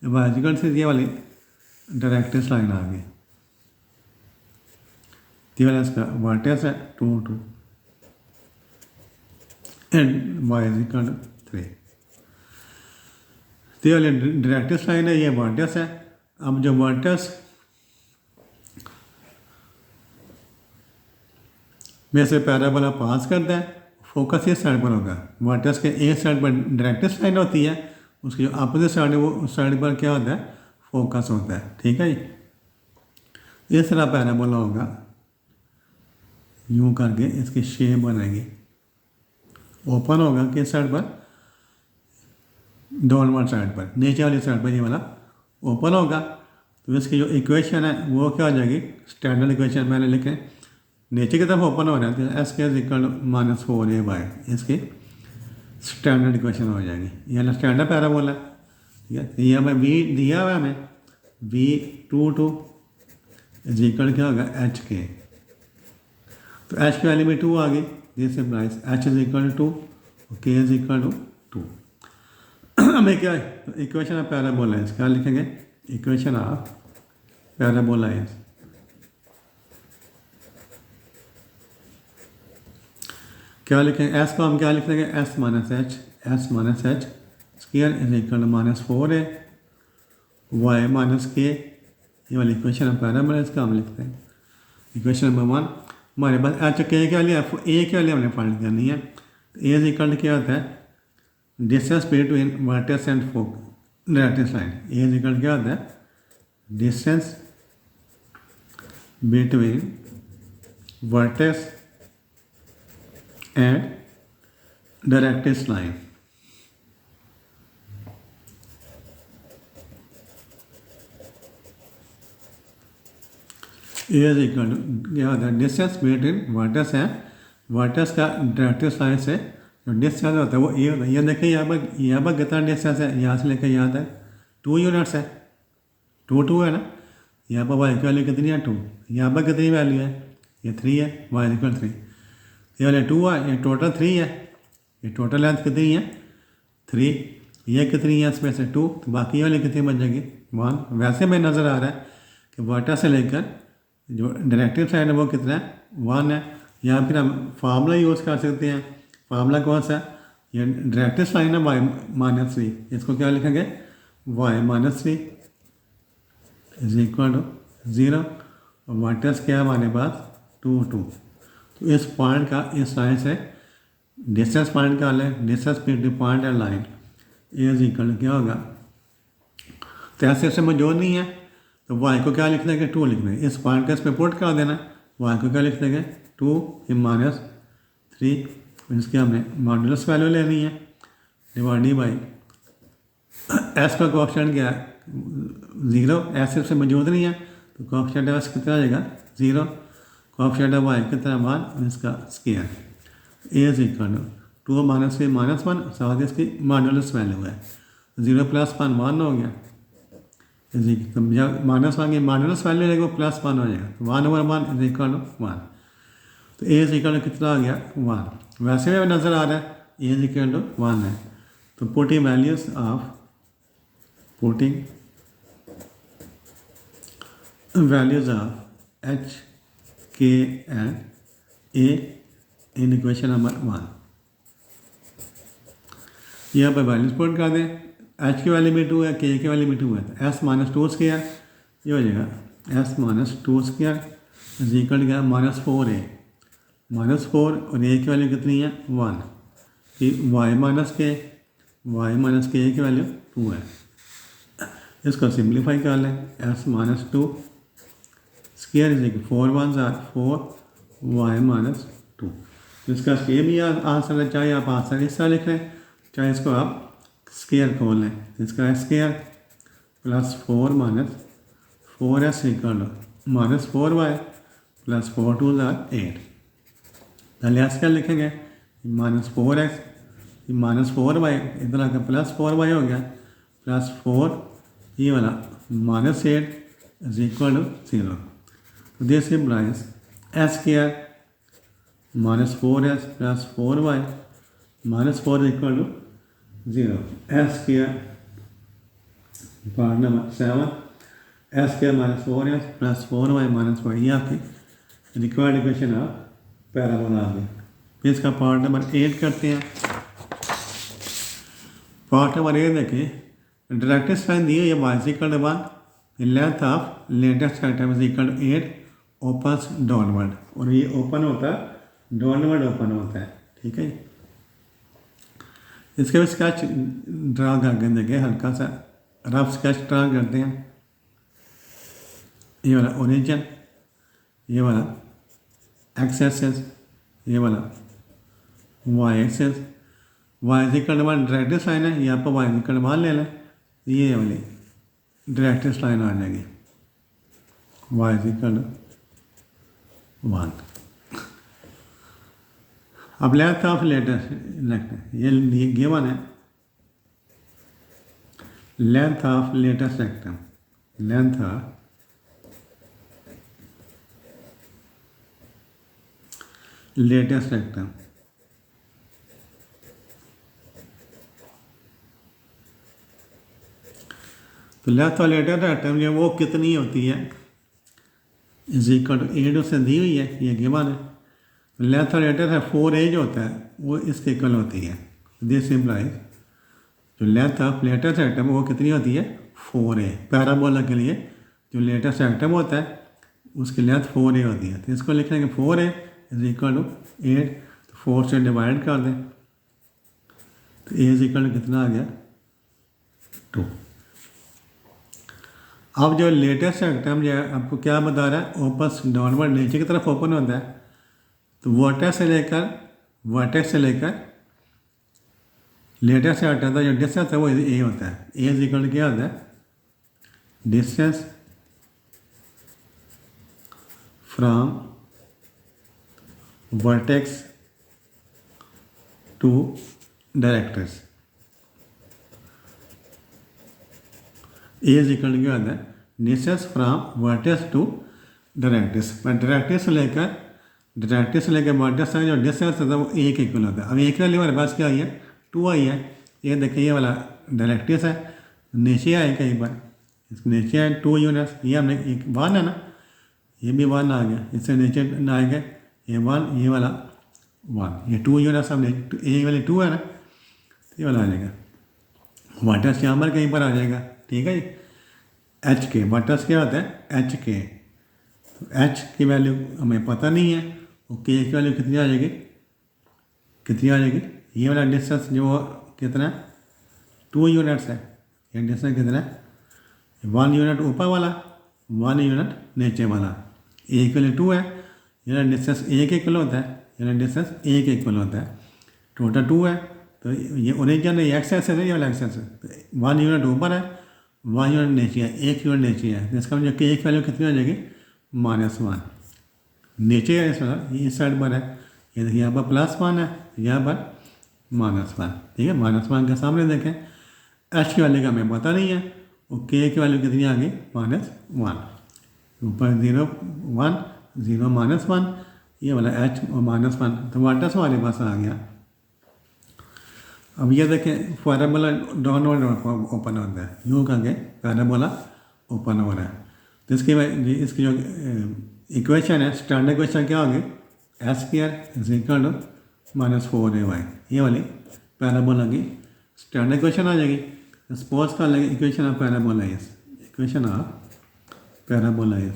वाई इक्वल टू ये वाली डायरेक्ट्रिक्स लाइन आ गई। ये वाला इसका वर्टेक्स है 2 2 एंड वाई इक्वल टू 3। तो ये वाली डायरेक्ट्रिक्स लाइन है, ये वर्टेक्स है। अब जो वर्टेक्स में से पैराबोला पास करता है, फोकस इस साइड पर होगा। वर्टेक्स के एक साइड पर डायरेक्ट्रिक्स लाइन होती है, उसकी जो अपोजिट साइड है वो उस साइड पर क्या होता है, फोकस होता है, ठीक है जी। इस तरह पैराबोला होगा, यूं करके इसकी शेप बनेगी, ओपन होगा किस साइड पर, डाउनवर्ड साइड पर, नीचे वाली साइड पर ये वाला ओपन होगा। तो इसकी जो इक्वेशन है वो क्या हो जाएगी, स्टैंडर्ड इक्वेशन मैंने लिखे, नीचे की तरफ ओपन हो रहा है तो एस के इक्वल माइनस 4a बाय, इसकी स्टैंडर्ड इक्वेशन हो जाएगी। ये स्टैंडर्ड पैराबोला है, ठीक है। ये हमें वी दिया हुआ है, हमें वी 2 2 इज इक्वल क्या होगा एच के, तो एच की वैल्यू में 2 आ गई, this implies H is equal to 2 और के इज इक्वल टू 2। हमें क्या है, तो इक्वेशन ऑफ पैराबोला इज क्या लिखेंगे, इक्वेशन ऑफ पैराबोला इज क्या लिखेंगे, एस को हम क्या लिख देंगे, S minus H square is equal to minus 4a Y minus K, ये वाली इक्वेशन ऑफ पैराबोला इसका हम लिखते हैं। इक्वेशन नंबर 1 हमारे पास एच के क्या लिया, ए के लिए हमने फाइंड करनी है। तो ए इज इक्वल टू क्या होता है, distance between vertex and directrix line. A is equal क्या होता है, distance between vertex and directrix line. A is equal to क्या होता है, डिस्टेंस बिटवीन वर्टेक्स है, वर्टेक्स का डायरेक्ट्रिक्स लाइन से जो डिस्टेंस होता है वो ये होता है। ये देखिए यहाँ पर कितना डिस्टेंस है, यहाँ से लेकर यहाँ तक 2 यूनिट्स है, 2 2 है ना। यहाँ पर वाई की वैल्यू कितनी है 2, यहाँ पर कितनी वैल्यू है, ये 3 है, वाई इक्वल 3, ये वाले 2 है, ये टोटल 3 है, ये टोटल लेंथ कितनी है 3, ये कितनी है इसमें से 2, तो बाकी वाली कितनी बन जाएगी 1। वैसे में नज़र आ रहा है कि वाटर से लेकर जो डायरेक्ट्रिक्स लाइन है वो कितना है 1 है। या फिर हम फार्मूला यूज़ कर सकते हैं, फार्मूला कौन सा, ये डायरेक्ट्रिक्स लाइन है वाई माइनस 3, इसको क्या लिखेंगे Y minus 3 is equal to 0 और वाटर्स क्या है हमारे पास 2 2। तो इस पॉइंट का इस लाइन से डिस्टेंस पॉइंट का लें, distance between point and line is equal क्या होगा। तो ऐसे ऐसे मौजूद नहीं है तो वाई को क्या लिख देंगे 2 लिख देंगे। इस पॉइंट का इस पर पुट कर देना, वाई को क्या लिख देंगे 2 - 3। इसकी हमने मॉडुलस वैल्यू लेनी है डिवाइडेड बाई एस का कोएफिशिएंट क्या है 0, एस से मौजूद नहीं है तो कोएफिशिएंट एस कितना आ जाएगा 0, कोएफिशिएंट वाई कितना 1 और इसका square is equal to 2 - a -1 साथ इसकी मॉडुलस वैल्यू है 0 + 1 1 हो गया। तो जब -1 की मॉडुलस वैल्यू रहेगी वो +1 हो जाएगा तो 1/1 इज इक्वल टू 1। तो ए इज इक्वल टू कितना आ गया 1। वैसे भी नज़र आ रहा है ए इज इक्वल टू 1 है। तो पुटिंग वैल्यूज ऑफ एच के and A in equation number 1। यहाँ पर वैल्यूज पुट कर दें, एच की वैल्यू भी 2 है, के की वैल्यू भी 2 है तो एस - 2 स्क्वायर ये हो जाएगा एस - 2 स्क्वायर इज इक्वल क्या -4a -4 और ए की वैल्यू कितनी है 1 कि वाई - के की वैल्यू 2 है। इसको सिंप्लीफाई कर लें S - 2 square is equal 4 1 4 Y - 2। इसका ये भी आंसर है, चाहे आप आंसर इस तरह लिख लें चाहे इसको आप स्क्वायर खोल लें। इसका स्क्वायर +4 - 4s इक्वल -4y + 4 2 8। पहले एस क्या लिखेंगे -4x -4y इधर आकर +4y हो गया +4 ये वाला -8 is equal to 0। This implies S square -4s + 4y -4 equal to 0। S square part number 7 S square -4s + 4y - 4 ये आपकी रिक्वायर्ड इक्वेशन ऑफ पैराबोला आ गया। फिर इसका पार्ट नंबर 8 करते हैं। पार्ट नंबर 8 देखिए डायरेक्ट्रिक्स लाइन दी है ये y = 1, length of latest item is equal to 8 open downward और ये ओपन होता है डाउनवर्ड ओपन होता है। ठीक है, इसके भी स्केच ड्रा करके देखिए, हल्का सा रफ स्केच ड्रा करते हैं। ये वाला ओरिजिन, ये वाला एक्स एक्सेस, ये वाला Y axis. Y = 1 directrix line है, यहाँ पर वाई = 1 ले लें, ये वाली डायरेक्ट्रिक्स लाइन आ जाएगी वाई = 1। अब लेंथ ऑफ लेटेस्ट ये गिवन है length of latus rectum, length of latus rectum तो लेंथ ऑफ लेटेस्ट रेक्टम जो वो कितनी होती है इज इक्वल टू 8 उससे दी हुई है, ये गिवन है। लेंथ ऑफ लेटेस्ट है 4a जो होता है वो इसके इक्वल होती है। दिस इम्प्लाइज जो लेंथ ऑफ लेटेस्ट रेक्टम वो कितनी होती है 4a। पैराबोला के लिए जो लेटेस्ट रेक्टम होता है उसकी लेंथ 4a होती है, तो इसको लिख लेंगे 4a इज इक्वल टू 8। तो 4 से डिवाइड कर दें तो a इज इक्वल टू कितना आ गया 2। अब जो लेटेस्ट रेक्टम जो है आपको क्या बता रहा है ओपन डाउनवर्ड नीचे की तरफ ओपन होता है। तो वर्टेक्स से लेकर लेटेस्ट से हटाता है जो डिस्टेंस है वो ए होता है। ए इज इक्वल टू क्या होता है distance from vertex to directrix. A is equal to क्या होता है distance from vertex to directrix. Directrix से लेकर वर्टेक्स तक जो डिस्टेंस होता है वो ए के इक्वल होता है। अब एक वैल्यू हमारे पास क्या आई है 2 आई है। ये देखिए ये वाला डायरेक्ट्रिक्स है, नीचे आए कहीं पर इसके नीचे है 2 यूनिट्स, ये हमने एक 1 है ना, ये भी 1 आ गया, इससे नीचे ना आएगा ये 1, ये वाला 1, ये 2 यूनिट्स हमने ए वाली 2 है ना, ये वाला आ जाएगा। वर्टेक्स यहाँ पर कहीं पर आ जाएगा। ठीक है जी, एच के वर्टेक्स क्या होता है एच के, एच की वैल्यू हमें पता नहीं है वो के की वैल्यू कितनी आ जाएगी, ये वाला डिस्टेंस जो कितना है 2 यूनिट्स है, ये डिस्टेंस कितना है 1 यूनिट ऊपर वाला 1 यूनिट नीचे वाला, ए की वैल्यू 2 है, ये डिस्टेंस ए के इक्वल होता है, ये डिस्टेंस ए के इक्वल होता है, टोटल 2 है। तो ये ओरिजिन ये एक्स एक्सेस है, ये वाला एक्सेस है, तो 1 यूनिट ऊपर है 1 यूनिट नीचे है, 1 यूनिट नीचे है, तो इसका मतलब के की वैल्यू कितनी हो जाएगी -1, नीचे है इस वाला ये इस साइड पर है, ये देखिए यहाँ पर +1 है, यहाँ पर -1, ठीक है। -1 के सामने देखें, एच की वैल्यू का हमें पता नहीं है, और के की वैल्यू कितनी आ गई -1, ऊपर 0 1 0 -1, ये वाला एच और -1, तो वाटस हमारे पास आ गया। अब ये देखें पैराबोला डाउनवर्ड ओपन होता है, यूँ करके पैराबोला ओपन हो रहा है, तो इसकी जो इक्वेशन है स्टैंडर्ड इक्वेशन क्या होगी, s² = -4ay, ये वाली पैराबोला की स्टैंडर्ड इक्वेशन आ जाएगी। सपोज कर लेंगे इक्वेशन ऑफ पैराबोला इज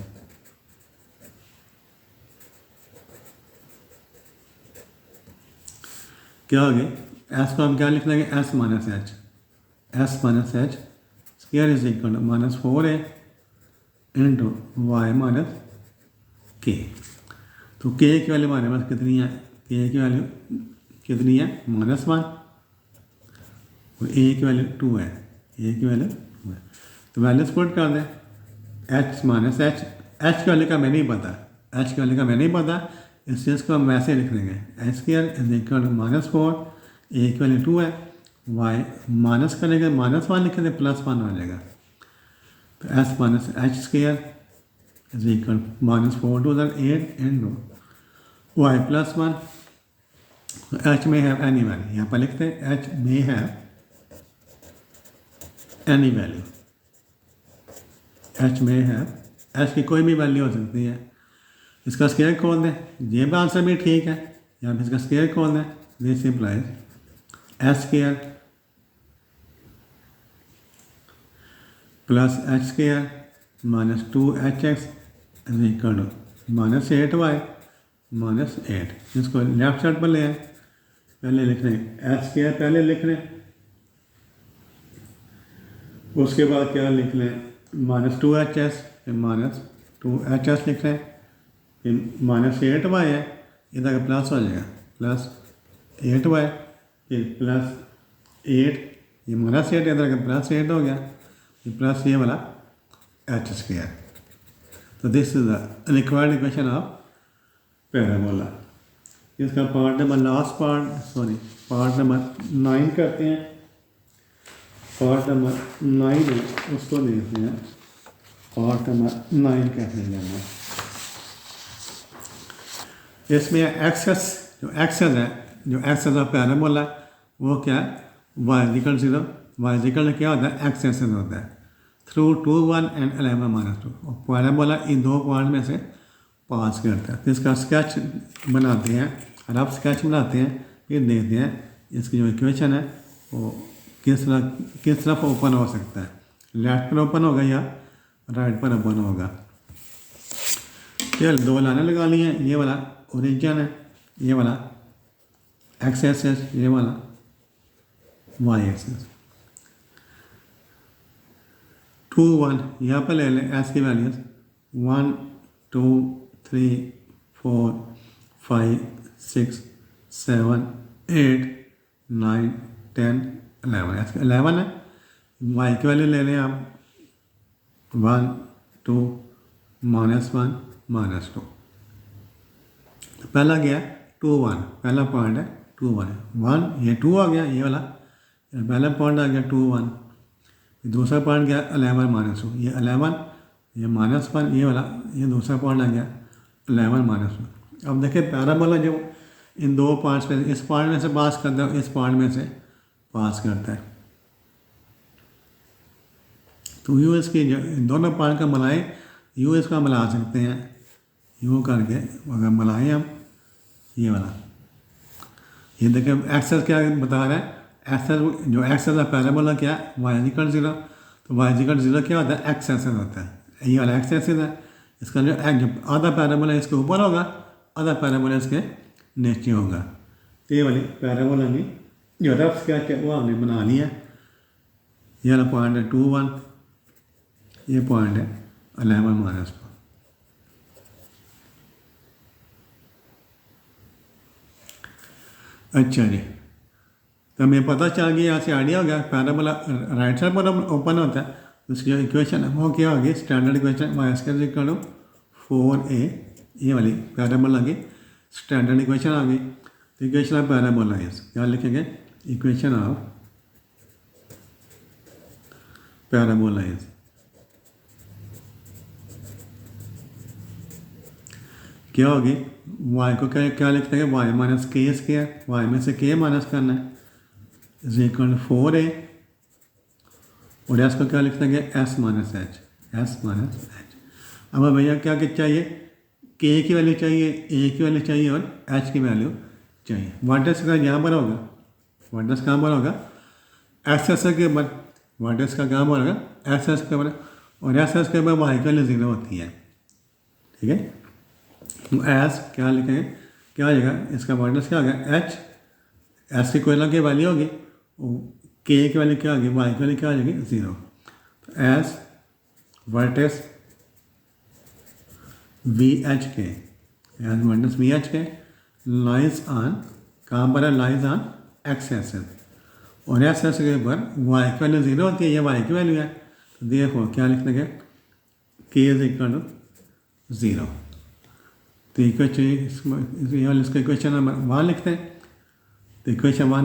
क्या होगी, एस को हम क्या लिख लेंगे s - h square is equal to -4a into Y -k। तो k की वैल्यू हमारे पास कितनी है, k की वैल्यू कितनी है -1, और a की वैल्यू 2 है, तो वैल्यूज पुट कर दें, h - h की वैल्यू का मैं नहीं पता, इस चीज़ को हम वैसे लिख देंगे s² = -4, a की वैल्यू 2 है, y माइनस करेंगे -1 लिखेंगे +1 हो जाएगा, तो s - h² = -4 to the 8 into y +1, h may have any value, यहाँ पर लिखते हैं h may have any value, h की कोई भी वैल्यू हो सकती है। इसका स्क्वायर खोल दें, ये भी आंसर भी ठीक है, यहाँ पे इसका स्क्वायर खोल दें, this implies s² + h² -2hx = -8y -8। इसको लेफ्ट साइड पर ले आए, पहले लिख रहे हैं s² पहले लिख रहे हैं, उसके बाद क्या लिख लें -2hs, फिर -2hs लिख रहे हैं, फिर -8y है, इधर का प्लस हो जाएगा +8y, फिर +8, ये -8 इधर का +8 हो गया, फिर प्लस ये वाला h²। तो this is the required equation of parabola. इसका पार्ट नंबर 9 करते हैं, पार्ट नंबर 9 है उसको देखते हैं, पार्ट नंबर 9 कैसे लेना है। इसमें एक्सेस ऑफ पैराबोला वो क्या है, y0, y क्या होता है एक्स एक्सेस होता है थ्रू 2 1 एंड 11 - 2, और पैराबोला इन दो पॉइंट में से पास करता है। तो इसका स्केच बनाते हैं, रफ स्केच बनाते हैं, फिर देखते हैं इसकी जो इक्वेशन है वो किस तरफ ओपन हो सकता है, लेफ्ट पर ओपन होगा या राइट पर ओपन होगा। चल 2 लाइनें लगा ली हैं, ये वाला ओरिजिन है, ये वाला एक्स एक्सेस, ये वाला वाई एक्सेस। 2 1 यहाँ पर ले लें एस की वैल्यूज 1 2 3 4 5 6 7 8 9 10 11 है। वाई की वैल्यू ले लें आप 1 2 -1 -2। पहला गया 2 1, पहला पॉइंट है 2 1, ये 2 आ गया, ये वाला पहला पॉइंट आ गया 2 1, दूसरा पॉइंट गया 11 -2, ये 11, ये -1, ये वाला ये दूसरा पॉइंट आ गया 11 -2। अब देखिए पैराबोला जो इन दो पॉइंट्स पे इस पॉइंट में से पास करता है, इस पॉइंट में से पास करता है, तो यू इसकी जो दोनों पॉइंट का मिलाए, यू इसका मिला सकते हैं, यूँ करके अगर मिलाएं हम, ये वाला ये देखिए एक्सेस क्या बता रहा है, एक्सेस जो एक्सेस है पैराबोला क्या है y0, तो y0 क्या होता है एक्स एक्सेस होता है, ये वाला एक्स एक्सेस है। इसका जो आधा पैराबोला इसके ऊपर होगा आधा पैराबोला इसके नीचे होगा। तो ये वाली पैराबोला में जो रफ स्केच है वो हमने बना लिया। ये वाला पॉइंट है 2 1, ये पॉइंट है 11 -2। अच्छा जी, तो हमें पता चल गया, यहाँ से आइडिया हो गया पैराबोला राइट साइड पर ओपन होता है। तो उसकी जो इक्वेशन है वो क्या होगी, स्टैंडर्ड इक्वेशन y² = 4a, ये वाली पैराबोला की स्टैंडर्ड इक्वेशन आ गई। तो इक्वेशन ऑफ पैराबोला इज, क्या लिखेंगे, इक्वेशन ऑफ पैराबोला इज क्या होगी, y को क्या लिखते हैं, y - k², y में से k माइनस करना है = 4a, और s को क्या लिख देंगे, s - h। अब भैया क्या चाहिए, k की वैल्यू चाहिए, a की वैल्यू चाहिए और h की वैल्यू चाहिए। वाटेस का यहाँ पर होगा, वाटेस कहाँ पर होगा, एक्स के ऊपर, वाटेस का कहाँ पर होगा, एक्स के ऊपर, और एस के ऊपर y की वैल्यू 0 होती है। ठीक है, तो एस क्या लिखेंगे, क्या हो जाएगा, इसका वाटेस क्या होगा, h, एस की कोयला की वैल्यू होगी, के की वैल्यू क्या होगी, वाई की वैल्यू क्या हो जाएगी, 0। तो as vertex VHK, as vertex VHK lies on, कहाँ पर है, लाइज ऑन एक्स एक्सिस, और एस एस के ऊपर वाई की वैल्यू 0 होती है, ये वाई की वैल्यू है। तो देखो क्या लिख देंगे, के = 0। तो इसका इक्वेशन नंबर 1 लिखते हैं। तो इक्वेशन 1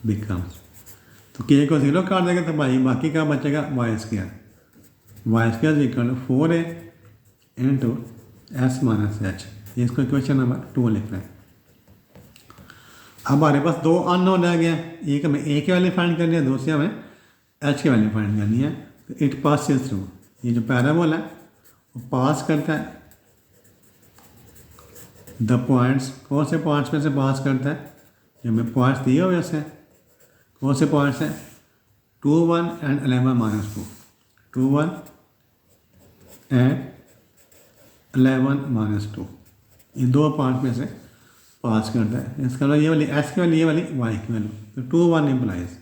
बिकम्स, तो के को 0 काट देंगे तो भाई बाकी क्या बचेगा, y², = 4a × s - h, इसको इक्वेशन नंबर 2 लिख रहे हैं। अब हमारे पास 2 अननोन रह गए, एक हमें a की वैल्यू फाइंड करनी है, दूसरी हमें h की वैल्यू फाइंड करनी है। तो इट पासेस थ्रू, ये जो पैराबोला है वो पास करता है द पॉइंट्स, कौन से पॉइंट्स में से पास करता है, ये हमें पॉइंट्स दिए हुए हैं, कौन से पॉइंट्स हैं, 2 1 एंड 11 -2, 2 1 एंड 11 -2, ये 2 पॉइंट में से पास करता है। इसका मतलब ये वाली एस की वैल्यू, ये वाली वाई की वैल्यू, तो 2 1 इम्प्लाइज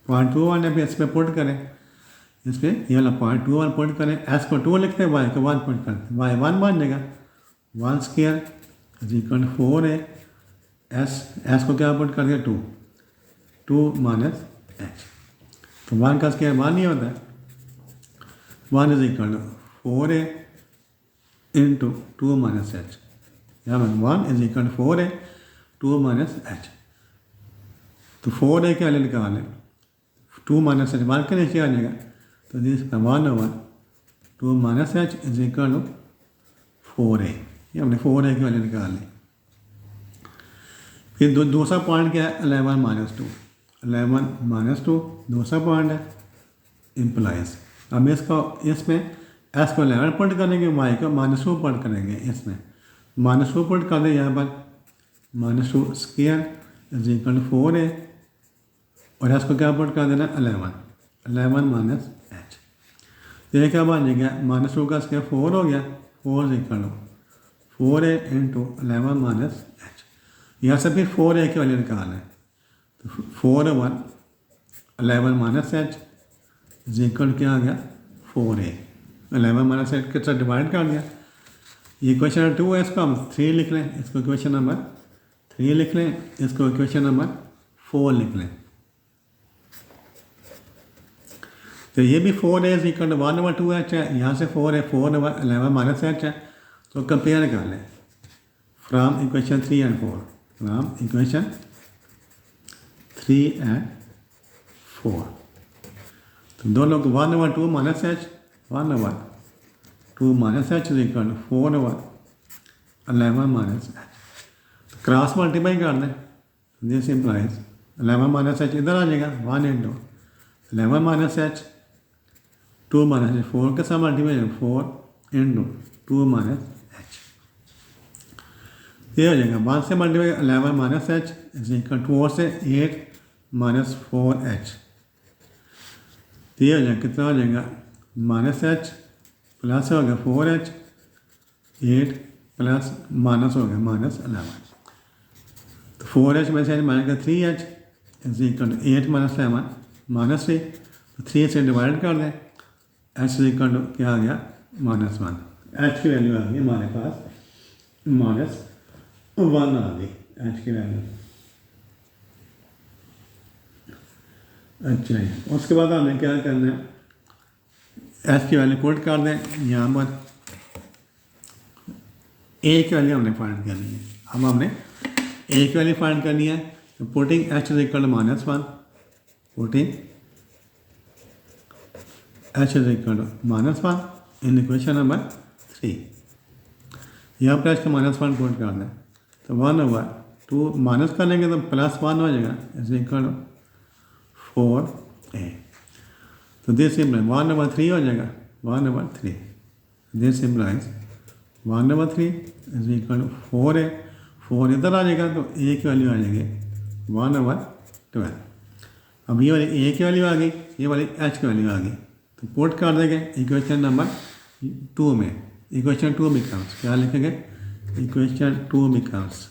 पॉइंट 2 1 है, इस पर पुट करें, इस पर ये वाला पॉइंट 2 1 पुट करें, एस को 2 लिखते हैं, वाई को 1 पुट करते हैं, वाई 1 बन जाएगा, 1² = 4a, एस को क्या पुट कर दिया, 2 -h, तो 1 का स्क्वायर 1 नहीं होता है, 1 = 4a × 2 -h, यहाँ पर 1 = 4a 2 -h, तो 4a की वैल्यू निकालें, 2 -h 1 के नीचे आ जाएगा, तो दिस 1/2 -h = 4a, ये हमने 4a की वैल्यू निकाल ली। फिर दूसरा पॉइंट क्या है, 11 -2, 11 -2 दूसरा पॉइंट है, इम्प्लाइज। अब इसमें एस को 11 पुट करेंगे, वाई को -2 पुट करेंगे, इसमें -2 पुट कर दें, यहाँ पर -2² = 4a, और एस को क्या पुट कर देना, 11 -h, तो ये क्या बन जाएगा, -2 का स्क्वायर 4 हो गया, 4 = 4a × 11 -h, यहाँ से फिर 4a की वैल्यू निकालना है, तो 4 1 11 -h = क्या आ गया, 4a, 11 -h के साथ डिवाइड कर दिया। ये क्वेश्चन 2 है, इसको हम 3 लिख लें, इसको इक्वेशन नंबर 3 लिख लें, इसको इक्वेशन नंबर 4 लिख लें। तो ये भी 4a = 1/2h है, यहाँ से 4 है, 4 11 -h है, तो कंपेयर कर लें from equation 3 and 4, from equation 3 and 4, तो दोनों को 1/2 -h 1/2 -h = 4/11 -h, cross multiply कर दें, दिस इम्प्लाइज 11 -h इधर आ जाएगा, 1 × 11 -h 2 -h 4 के साथ मल्टीप्लाई, 4 × 2 -h, ये हो जाएगा 1 से मल्टीप्लाई 11 -h = 4 से 8 -4h, तो ये हो जाएगा, कितना हो जाएगा, -h प्लस हो गया 4h, 8 प्लस माइनस हो गया -11। तो 4h में से माइनस का 3h is equal to 8 minus 11 -3। तो 3 से डिवाइड कर दें, h इज इक्वल टू क्या आ गया -1। h की वैल्यू आ गई हमारे पास -1 आ गई h की वैल्यू। अच्छा जी, उसके बाद हमें क्या करना है, एच की वैल्यू पुट कर दें यहाँ पर, ए की वैल्यू हमने फाइंड करनी है। अब हमने ए की वैल्यू फाइंड करनी है, तो putting H is equal to -1, putting H is equal to -1 in equation number 3। यहाँ पर एच का -1 पुट कर दें, तो 1 होगा 2 माइनस कर लेंगे तो +1 हो जाएगा इज इक्वल टू 4a। तो दिस इम्प्लाइज 1/3 हो जाएगा 1/3। This implies 1/3 is equal to 4a। 4 इधर आ जाएगा तो a की वैल्यू आ जाएगी 1/12। अब ये वाली a की वैल्यू आ गई, ये वाली h की वैल्यू आ गई, तो पुट कर देंगे इक्वेशन नंबर 2 में। इक्वेशन 2 बिकम्स क्या लिखेंगे, equation 2 becomes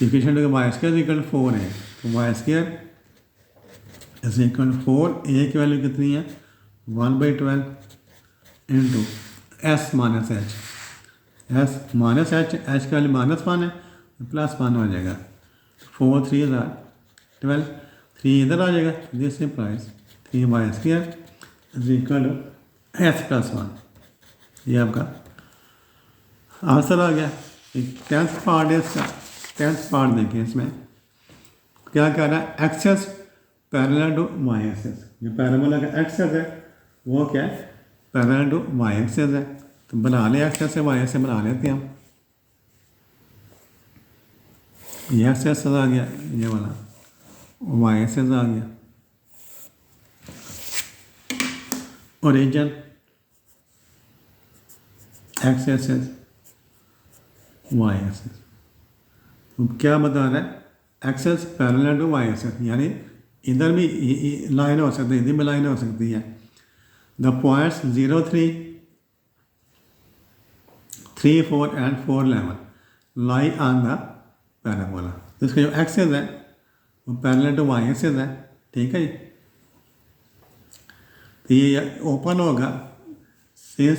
equation two Y square is equal to 4 है, तो Y square is equal to 4, A की वैल्यू कितनी है 1/12 into S minus H, S minus H, H की वैल्यू -1 है +1 हो जाएगा। 4 3 12, 3 इधर आ जाएगा, this implies 3 Y square is equal to S +1। ये आपका आंसर आ गया। 10th पार्ट है इसका। 10th पार्ट देखिए, इसमें क्या कह रहा है, axis parallel to Y axis. जो पैराबोला का एक्सेस है वो क्या है, पैरेलल टू वाई एक्सेस है। तो बना ले एक्सेस से वाई एक्सेस बना लेते हैं हम। ये एक्सेस आ गया, ये वाला वाई एक्सेस आ गया। ओरिजिन एक्सेस वाई एक्सेस, क्या बता रहा है, axis parallel to Y axis, यानी इधर भी लाइन हो सकती है, इधर भी लाइन हो सकती है। The points 0 3 3 4 and 4 11 lie on the parabola. तो इसका जो एक्सेस है वो पैरेलल टू वाई एक्सेस है, ठीक है जी। तो ये ओपन होगा since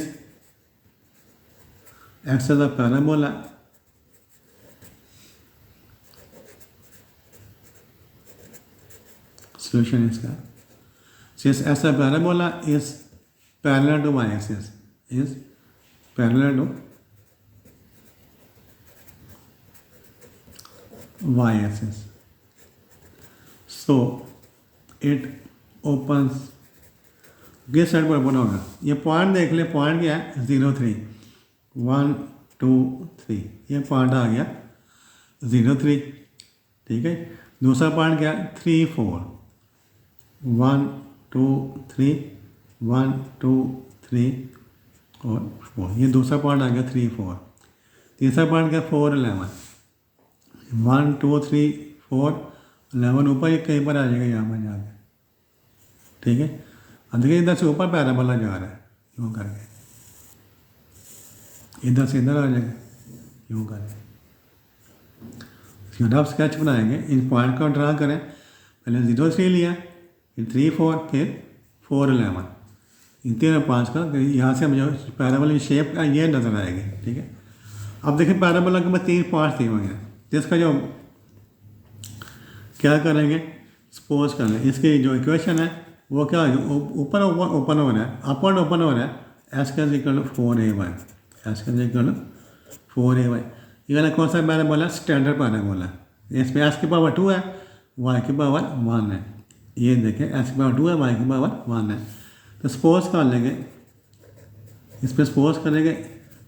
axis of parabola solution is that since as a parabola is parallel to y-axis, is parallel to y-axis, so it opens किस साइड पर ओपन होगा। ये पॉइंट देख ले, पॉइंट क्या है 0 3 1 2 3, ये पॉइंट आ गया 0 3, ठीक है। दूसरा पॉइंट क्या है 3 4 1 2 3 1 2 3 और 4, ये दूसरा पॉइंट आ गया 3 4। तीसरा पॉइंट क्या 4 11 1 2 3 4 11, ऊपर ये कहीं पर आ जाएगा यहाँ पर जाके, ठीक है। अब देखिए इधर से ऊपर पैराबोला जा रहा है यूँ करके, इधर से इधर आ जाएगा यूँ करके। रफ स्केच बनाएंगे, इन पॉइंट को ड्रा करें। पहले 0 3 लिया, फिर 3 4, फिर 4 11, इन 3 और 5 का यहाँ से मुझे पैराबोला की शेप का ये नज़र आएगी, ठीक है। अब देखिए पैराबोला के बाद 3 पार्ट्स दिए हुए हैं, जिसका जो क्या करेंगे, सपोज कर लें इसकी जो इक्वेशन है वो क्या है, ऊपर ओपन हो रहा है, अप एंड ओपन हो रहा है, एस का इक्वल टू 4ay, एस का इक्वल टू 4ay। ये वाला कौन सा पैराबोला, स्टैंडर्ड पैराबोला। इसमें एस की पावर 2 है, वाई की पावर 1 है। ये देखें एस की पावर 2 है, वाई की पावर 1 है। तो सपोज कर लेंगे, इस पर सपोज करेंगे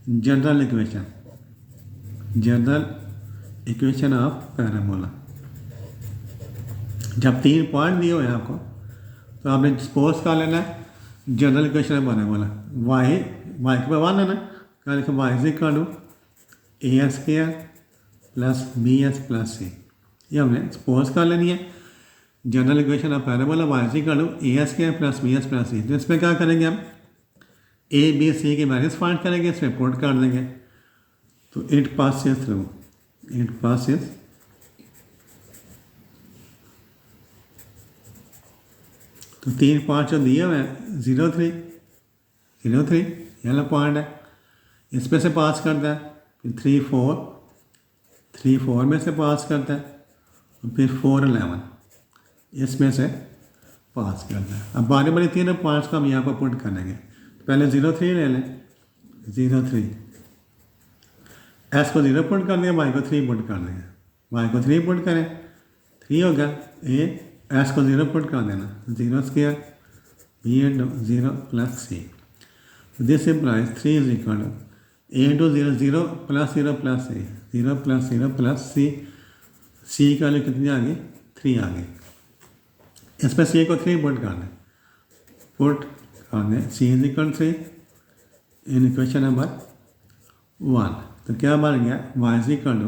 जनरल इक्वेशन ऑफ पैराबोला। जब 3 पॉइंट दिए हुए हैं आपको, तो आपने सपोज कर लेना है general equation of parabola. Y की पावर 1 है ना, क्या लिखा, y is equal to a² plus bs plus c, ये हमने सपोज कर लेनी है। General equation of parabola y is equal to a s के plus b s plus c. तो इसमें क्या करेंगे हम ए बी सी की वैल्यूज फाइंड करेंगे, इसमें पुट कर देंगे। तो it passes through, it passes तो 3 पॉइंट जो दिए हुए हैं 0 3 0 3 ये वाला पॉइंट है, इसमें से पास करता है, फिर 3 4 3 4 में से पास करता है, और फिर 4 11 इसमें से पास करता है। अब बारी बारी तीनों पॉइंट्स को हम यहाँ पर पुट करेंगे। तो पहले 0 3 ले लें, 0 3 एस को 0 पुट कर देंगे, वाई को 3 पुट कर देंगे, वाई को 3 पुट करें 3 होगा, ए एस को 0 पुट कर देना, 0 square b into 0 plus c. This implies 3 is equal to a into 0 0 plus 0 plus c, 0 plus 0 plus c. C का वैल्यू कितनी आ गई 3 आ गई। इसमें सी को 3 पुट कर दें, पुट कर दें c is equal 3 in equation number 1। तो क्या बन गया वाई इज इक्वल टू,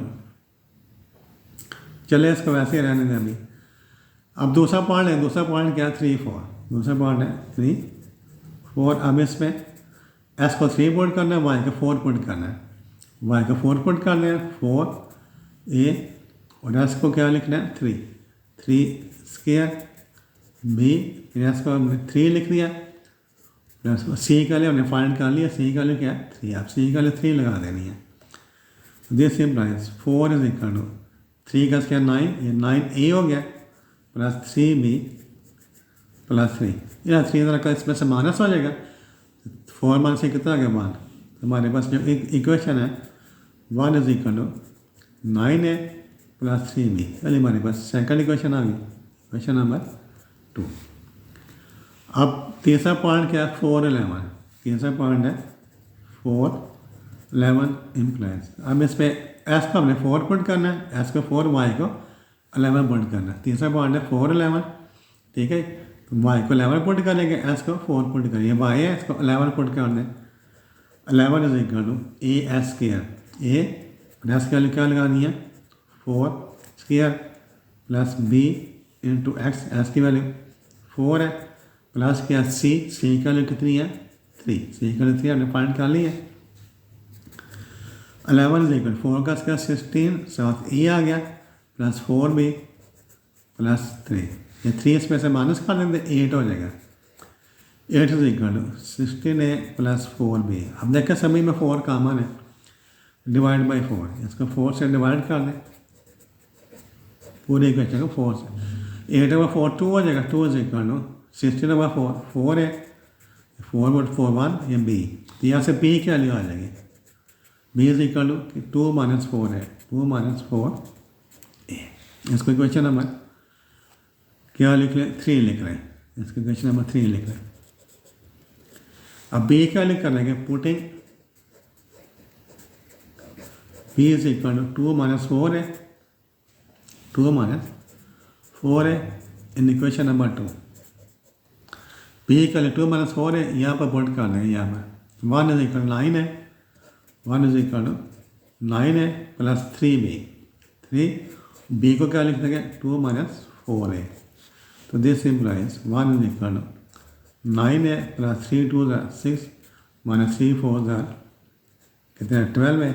चले इसको वैसे ही रहने दें अभी। अब दूसरा पॉइंट है, दूसरा पॉइंट क्या है 3 4, दूसरा पॉइंट है 3 4। अब इसमें एस को 3 पुट करना है, वाई को 4 पुट करना है, वाई को 4 पुट करना है 4 ए, और एस को क्या लिखना है 3 3 स्क्वायर बी, फिर एस को हमने 3 लिख दिया, प्लस सी का लिए हमने फाइंड कर लिया, सी का लिए क्या है 3, आप सी का लिए 3 लगा देनी है। This implies 4 is equal to 3 का स्क्वायर 9, ये 9 ए हो गया प्लस 3 बी प्लस 3, या 3 तरह का इसमें से माइनस हो जाएगा, 4 माइनस से कितना आ गया 1। तो हमारे पास जो इक्वेशन है 1 is equal to 9 a plus 3 b, चलिए हमारे पास सेकंड इक्वेशन आ गई, इक्वेशन नंबर 2। अब तीसरा पॉइंट क्या है 4 11, तीसरा पॉइंट है 4 11 इम्प्लाइज। अब इस पर एस को हमने 4 पुट करना है, एस को 4 वाई को 11 पुट करना है। तीसरा पॉइंट है 4 11, ठीक है। तो वाई को 11 पुट करेंगे, एस को 4 पुट करेंगे, वाई है इसको 11 पुट कर दें। 11 is equal to a s square, a s का क्या लगानी है 4 square plus b into x, s की वैल्यू 4 है, प्लस क्या सी, सी की वैल्यू कितनी है 3, सी की वैल्यू 3 हमने फाइंड कर ली है। 11 इज इक्वल 4 का स्क्वायर 16, साथ ए आ गया प्लस 4 बी प्लस 3, ये 3 इसमें से माइनस कर देंगे 8 हो जाएगा। 8 is equal to 16 a plus 4 b. अब देखें सभी में 4 कॉमन है, डिवाइड बाई 4, इसको 4 से डिवाइड कर दें, पूरे इक्वेशन को 4 से, 8 ओवर 4 2 हो जाएगा, 2 इज इक्वल टू 16 ओवर 4 4 है, 4 बट 4 1 ये बी, तो यहाँ से बी की वैल्यू आ जाएगी, b is equal to 2 minus 4 है, 2 माइनस 4 ए। इसको इक्वेशन नंबर क्या लिख रहे हैं 3 लिख रहे हैं, इसको इक्वेशन नंबर 3 लिख रहे हैं। अब बी क्या लिख करेंगे putting b is equal to 2 minus 4 है, 2 माइनस 4 है इन इक्वेशन नंबर 2। बी का 2 माइनस 4 है, यहाँ पर पुट कर देंगे, यहाँ पर 1 इज इक्वल 9 है, 1 इज इक्वल टू 9 है प्लस 3 बी, 3 बी को क्या लिख देंगे 2 माइनस 4 है। तो this implies 1 is equal to 9 है प्लस 3 2 6 माइनस 3 4 कितने 12 है,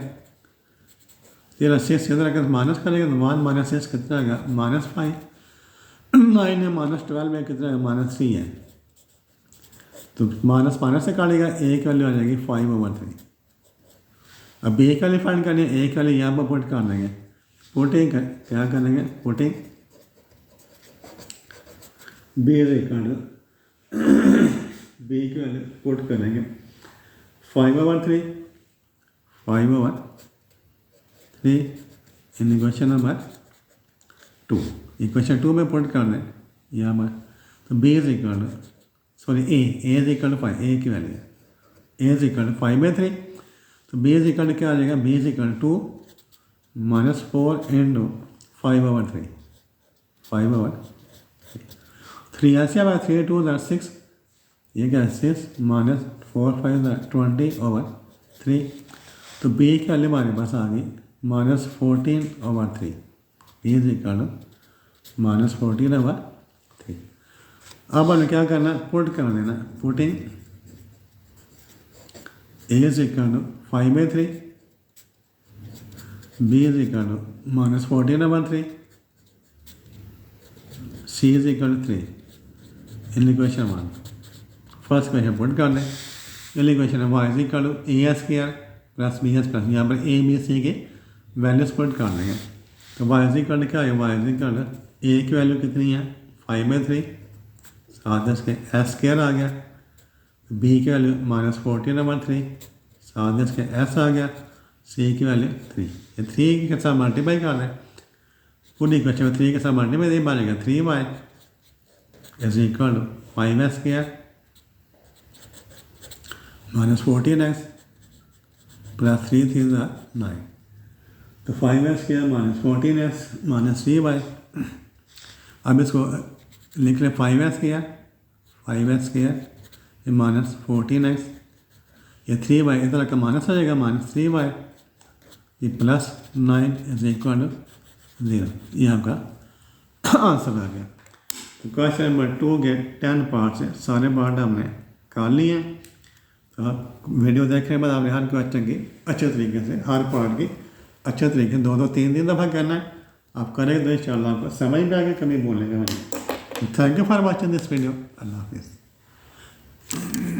तेरह 6 इधर अगर माइनस करेंगे तो 1 माइनस 6 कितना आएगा -5, 9 है माइनस 12 में कितना है -3 है, तो माइनस माइनस से काटेगा, ए की वैल्यू आ जाएगी 5/3। अब बी का वैल्यू फाइंड करनी है, ए का वैल्यू यहाँ पर पुट कर देंगे, पुटिंग क्या करेंगे putting b is equal to b की वैल्यू पुट करेंगे 5/3 इन इक्वेशन नंबर 2, इक्वेशन 2 में पुट कर दें यहाँ पर। तो b is equal to sorry a is equal to 5, a की value a is equal to 5/3, तो बी इज इक्वल टू क्या आ जाएगा b is equal to -4 into 5/3, 5/3 ऐसे आया 3 2 6, ये क्या 6 माइनस 4 5 20/3, तो बी की वैल्यू हमारे पास आ गई -14/3, बी इज इक्वल टू -14/3। अब हमें क्या करना, पुट कर देना, putting A is equal to 5/3, B is equal to minus 14/3, C is equal to 3 in equation 1. First question put कर दें, in equation y is equal to a² plus bs plus यहाँ पर a b c के values put कर देंगे। तो y is equal to क्या है, y is equal to a की वैल्यू कितनी है 5/3, साथ में इसके s² आ गया, b की वैल्यू minus 14/3, साथ में इसके s आ गया, c की वैल्यू 3। ये 3 के साथ मल्टीप्लाई कर दें, पूरी इक्वेशन में 3 के साथ मल्टीप्लाई नहीं बनेगा, 3y is equal to 5s² minus 14x plus 3 3 9। तो 5s² minus 14x minus 3y। अब इसको लिख लें 5s² ये माइनस 14x, ये 3y इधर का माइनस हो जाएगा, माइनस 3y, ये प्लस 9 इज इक्वल टू 0। ये आपका आंसर आ गया। तो क्वेश्चन नंबर 2 के 10 पार्ट्स हैं, सारे पार्ट हमने कर लिए हैं। तो आप वीडियो देखने के बाद आपने हर क्वेश्चन की अच्छे तरीके से, हर पार्ट की अच्छे तरीके से 2 3 दफ़ा करना है। आप करेंगे तो इंशाल्लाह आपको समझ में आगे, कभी बोलेंगे नहीं। Thank you for watching this video. Allah हाफिज़।